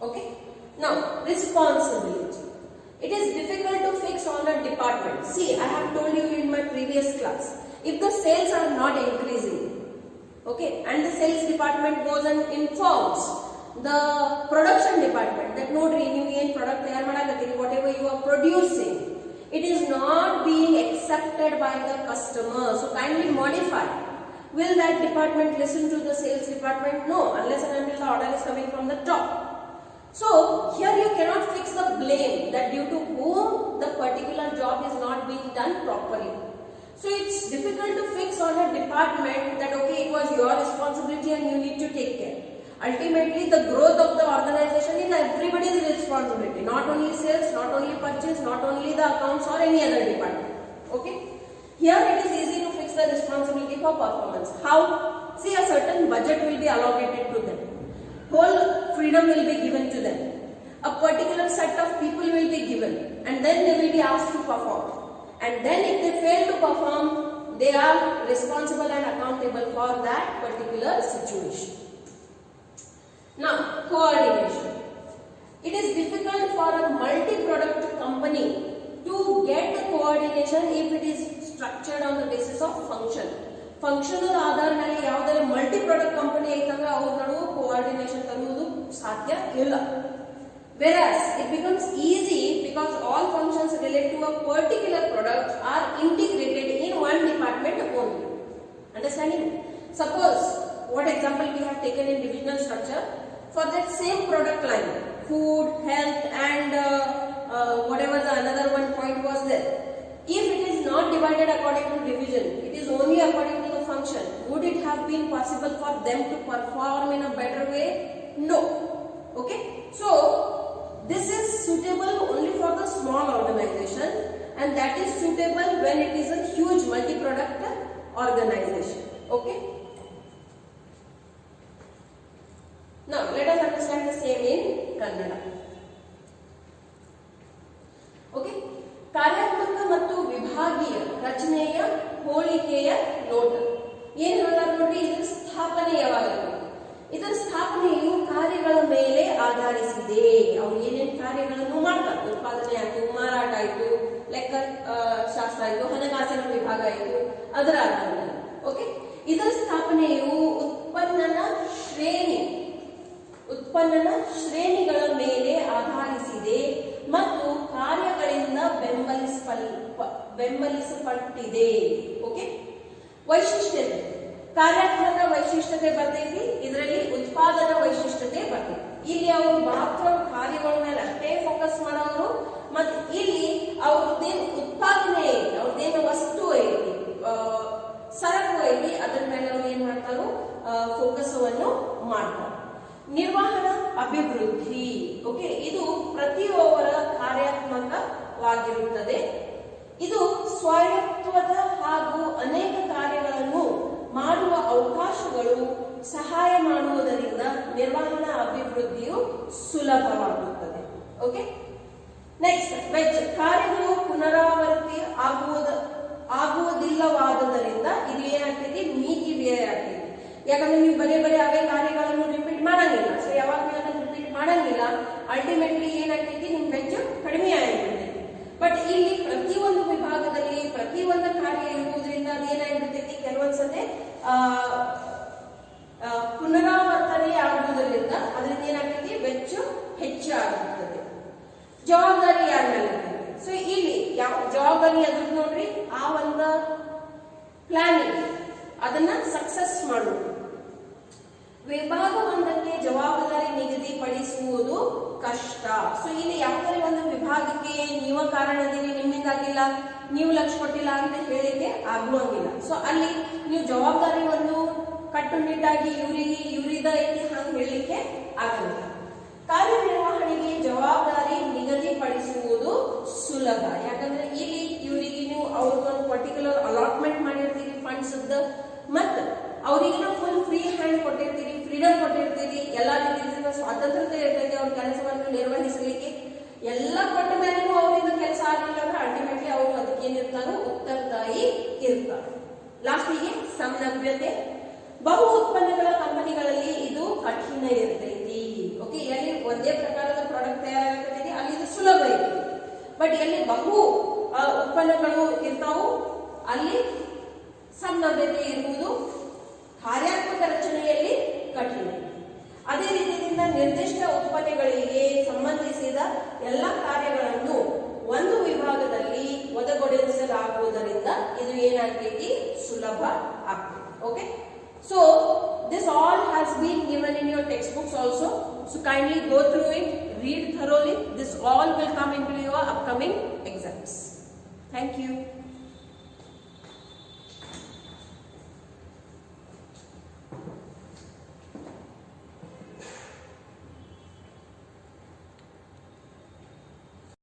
Okay. Now responsibility. It is difficult to fix on a department. See, I have told you in my previous class, if the sales are not increasing, okay, and the sales department goes and informs the production department that no renewing product tayar madakatini, whatever you are producing, it is not being accepted by the customer, so kindly modify. Will that department listen to the sales department? No, unless and until the order is coming from the top. So here you cannot fix the blame that due to whom the particular job is not being done properly. So it's difficult to fix on a department that okay, it was your responsibility and you need to take care. Ultimately the growth of the organization is everybody's responsibility, not only sales, not only purchase, not only the accounts or any other department. Okay, here it is easy to fix the responsibility for performance. How? See, a certain budget will be allocated to them, whole freedom will be given to them, a particular set of people will be given, and then they will be asked to perform, and then if they fail to perform, they are responsible and accountable for that particular situation. Now, coordination. It is difficult for a multi-product company to get the coordination if it is structured on the basis of function. Functional ಆಧಾರ ಮೇಲೆ ಯಾವುದೇ multi-product company ಐತಂದ್ರೆ ಅವ್ರ ನಡುವೆ coordination ತರುವುದು ಸಾಧ್ಯ ಇಲ್ಲ. Whereas it becomes easy because all functions related to a particular product are integrated in one department only. Understanding? Suppose, what example we have taken in divisional structure, for that same product line, food, health and whatever the another one point was there, if it is not divided according to division, it is only according to the function, would it have been possible for them to perform in a better way? No. Okay, so this is suitable only for the small organization, and that is suitable when it is a huge multi-product organization. Okay. Now let us understand the same in Kannada. Okay. ಕಾರ್ಯಾತ್ಮಕ ಮತ್ತು ವಿಭಾಗೀಯ ರಚನೆಯ ಹೋಲಿಕೆಯ ನೋಟ. ಏನು ಹೇಳ್ತಾರೆ ನೋಡಿ, ಇದರ ಸ್ಥಾಪನೆ ಯಾವಾಗಲೂ, ಇದರ ಸ್ಥಾಪನೆಯು ಕಾರ್ಯಗಳ ಮೇಲೆ ಆಧರಿಸಿದೆ. ಅವ್ರು ಏನೇನು ಕಾರ್ಯಗಳನ್ನು ಮಾಡ್ತಾರೆ, ಉತ್ಪಾದನೆ ಆಯ್ತು, ಮಾರಾಟ ಆಯ್ತು, ಲೆಕ್ಕ ಶಾಸ್ತ್ರ ಆಯ್ತು, ಹಣಕಾಸಿನ ವಿಭಾಗ ಆಯ್ತು, ಅದರ ಆಧಾರದ ಮೇಲೆ. ಓಕೆ, ಇದರ ಸ್ಥಾಪನೆಯು ಉತ್ಪನ್ನನ ಶ್ರೇಣಿಗಳ ಮೇಲೆ ಆಧರಿಸಿದೆ ಮತ್ತು ಕಾರ್ಯಗಳಿಂದ ಬೆಂಬಲಿಸಲ್ಪಟ್ಟಿದೆ. ಓಕೆ, ವೈಶಿಷ್ಟ್ಯತೆ, ಕಾರ್ಯಾತ್ಮಕ ವೈಶಿಷ್ಟ್ಯತೆ ಬರ್ತೈತಿ, ಇದರಲ್ಲಿ ಉತ್ಪಾದನಾ ವೈಶಿಷ್ಟ್ಯತೆ ಬರ್ತೈತಿ. ಇಲ್ಲಿ ಅವರು ಮಾತ್ರ ಕಾರ್ಯಗಳ ಮೇಲೆ ಅಷ್ಟೇ ಫೋಕಸ್ ಮಾಡೋರು, ಮತ್ತು ಇಲ್ಲಿ ಅವ್ರದ್ದೇನು ಉತ್ಪಾದನೆ ಐತಿ, ಅವ್ರದ್ದೇನು ವಸ್ತು ಐತಿ, ಸರಕು ಐತಿ, ಅದ್ರ ಮೇಲೆ ಅವ್ರು ಏನ್ ಮಾಡ್ತಾರೋ ಫೋಕಸ್ ಮಾಡ್ತಾರೆ. ನಿರ್ವಹಣಾ ಅಭಿವೃದ್ಧಿ, ಓಕೆ, ಇದು ಪ್ರತಿಯೊಬ್ಬರ ಕಾರ್ಯಾತ್ಮಕವಾಗಿರುತ್ತದೆ. ಇದು ಸ್ವಾಯತ್ತವಾದ ಹಾಗೂ ಅನೇಕ ಕಾರ್ಯಗಳನ್ನು ಮಾಡುವ ಅವಕಾಶಗಳು ಸಹಾಯ ಮಾಡುವುದರಿಂದ ನಿರ್ವಹಣಾ ಅಭಿವೃದ್ಧಿಯು ಸುಲಭವಾಗುತ್ತದೆ. ಓಕೆ, ನೆಕ್ಸ್ಟ್ ವೆಚ್ಚ, ಕಾರ್ಯಗಳು ಪುನರಾವರ್ತಿ ಆಗುವುದಿಲ್ಲವಾದುದರಿಂದ ಇದು ಏನಾಗ್ತೈತಿ, ಮಿತಿ ವ್ಯಯ ಆಗ್ತೈತಿ. ಯಾಕಂದ್ರೆ ನೀವು ಬರೀ ಅವೇ ಕಾರ್ಯಗಳನ್ನು ರಿಪೀಟ್ ಮಾಡಂಗಿಲ್ಲ. ಸೊ ಯಾವಾಗ ನೀವು ಅದನ್ನು ರಿಪೀಟ್ ಮಾಡಂಗಿಲ್ಲ, ಅಲ್ಟಿಮೇಟ್ಲಿ ಏನಾಗ್ತೈತಿ, ನಿಮ್ ವೆಚ್ಚ ಕಡಿಮೆ ಆಗಿರ್ತೈತಿ. ಬಟ್ ಇಲ್ಲಿ ಪ್ರತಿಯೊಂದು ವಿಭಾಗದಲ್ಲಿ ಪ್ರತಿಯೊಂದು ಕಾರ್ಯ ಇರುವುದರಿಂದ ಅದೇನಾಗಿರ್ತೈತಿ, ಕೆಲವೊಂದ್ಸತಿ ಪುನರಾವರ್ತನೆ ಆಗುವುದರಿಂದ ಅದರಿಂದ ಏನಾಗ್ತೈತಿ, ವೆಚ್ಚ ಹೆಚ್ಚಾಗುತ್ತದೆ. ಜವಾಬ್ದಾರಿ ಯಾರ ಮೇಲೆ? ಸೊ ಇಲ್ಲಿ ಯಾವ ಜವಾಬ್ದಾರಿ ಅದ್ರ ನೋಡ್ರಿ, ಆ ಒಂದು ಪ್ಲಾನಿಂಗ್ ಅದನ್ನ ಸಕ್ಸಸ್ ಮಾಡುವುದು. ವಿಭಾಗವೊಂದಕ್ಕೆ ಜವಾಬ್ದಾರಿ ನಿಗದಿಪಡಿಸುವುದು ಕಷ್ಟ. ಸೊ ಇಲ್ಲಿ ಯಾವುದೇ ಒಂದು ವಿಭಾಗಕ್ಕೆ ನೀವ ಕಾರಣದಿರಿ, ನಿಮ್ಮಿಂದಾಗಿಲ್ಲ, ನೀವು ಲಕ್ಷ ಕೊಟ್ಟಿಲ್ಲ ಅಂತ ಹೇಳಿಕೆ ಆಗುವಂಗಿಲ್ಲ. ಸೊ ಅಲ್ಲಿ ನೀವು ಜವಾಬ್ದಾರಿ ಒಂದು ಕಟ್ಟುನಿಟ್ಟಾಗಿ ಇವರಿದ ಐತಿ ಹಂಗೆ ಹೇಳಲಿಕ್ಕೆ ಆಗಲ್ಲ. ಕಾರ್ಯನಿರ್ವಹಣೆಗೆ ಜವಾಬ್ದಾರಿ ನಿಗದಿಪಡಿಸುವುದು ಸುಲಭ. ಯಾಕಂದ್ರೆ ಇಲ್ಲಿ ಇವರಿಗೆ ನೀವು ಅವ್ರಿಗೊಂದು ಪರ್ಟಿಕ್ಯುಲರ್ ಅಲಾಟ್ಮೆಂಟ್ ಮಾಡಿರ್ತೀರಿ ಫಂಡ್ಸ್, ಮತ್ತು ಅವರಿಗೆ ನಾವು ಫುಲ್ ಫ್ರೀ ಹ್ಯಾಂಡ್ ಕೊಟ್ಟಿರ್ತೀರಿ, ಫ್ರೀಡಮ್ ಕೊಟ್ಟಿರ್ತೀರಿ, ಎಲ್ಲಾ ರೀತಿಯಿಂದ ಸ್ವಾತಂತ್ರ್ಯತೆ ಇರ್ತೈತಿ ಅವ್ರ ಕೆಲಸವನ್ನು ನಿರ್ವಹಿಸಲಿಕ್ಕೆ. ಎಲ್ಲ ಕೊಟ್ಟ ಮೇಲೂ ಅವರಿಂದ ಕೆಲಸ ಆಗಿಲ್ಲ ಅಂದ್ರೆ ಅಲ್ಟಿಮೇಟ್ಲಿ ಅವರು ಅದಕ್ಕೆ ಏನಿರ್ತಾರೋ ಉತ್ತರದಾಯಿ ಇರ್ತಾರೆ. ಲಾಸ್ಟಿಗೆ ಸಂನವ್ಯತೆ, ಬಹು ಉತ್ಪನ್ನಗಳ ಕಂಪನಿಗಳಲ್ಲಿ ಇದು ಕಠಿಣ ಇರ್ತೈತಿ. ಓಕೆ, ಎಲ್ಲಿ ಒಂದೇ ಪ್ರಕಾರದ ಪ್ರಾಡಕ್ಟ್ ತಯಾರಾಗ್ತೈತಿ ಅಲ್ಲಿ ಇದು ಸುಲಭ ಐತಿ. ಬಟ್ ಎಲ್ಲಿ ಬಹು ಉತ್ಪನ್ನಗಳು ಇರ್ತಾವು ಅಲ್ಲಿ ಸಂನವ್ಯತೆ ಇರುವುದು, ಕಾರ್ಯಾತ್ಮಕ ರಚನೆಯಲ್ಲಿ ಕಠಿಣ. ಅದೇ ರೀತಿಯಿಂದ ನಿರ್ದಿಷ್ಟ ಉತ್ಪನ್ನಗಳಿಗೆ ಸಂಬಂಧಿಸಿದ ಎಲ್ಲ ಕಾರ್ಯಗಳನ್ನು ಒಂದು ವಿಭಾಗದಲ್ಲಿ ಒದಗಿಸಲಾಗುವುದರಿಂದ ಇದು ಏನಾಗ್ತೈತಿ, ಸುಲಭ ಆಗ್ತದೆ. Okay, so this all has been given in your textbooks also, so kindly go through it, read thoroughly. This all will come into your upcoming exams. Thank you.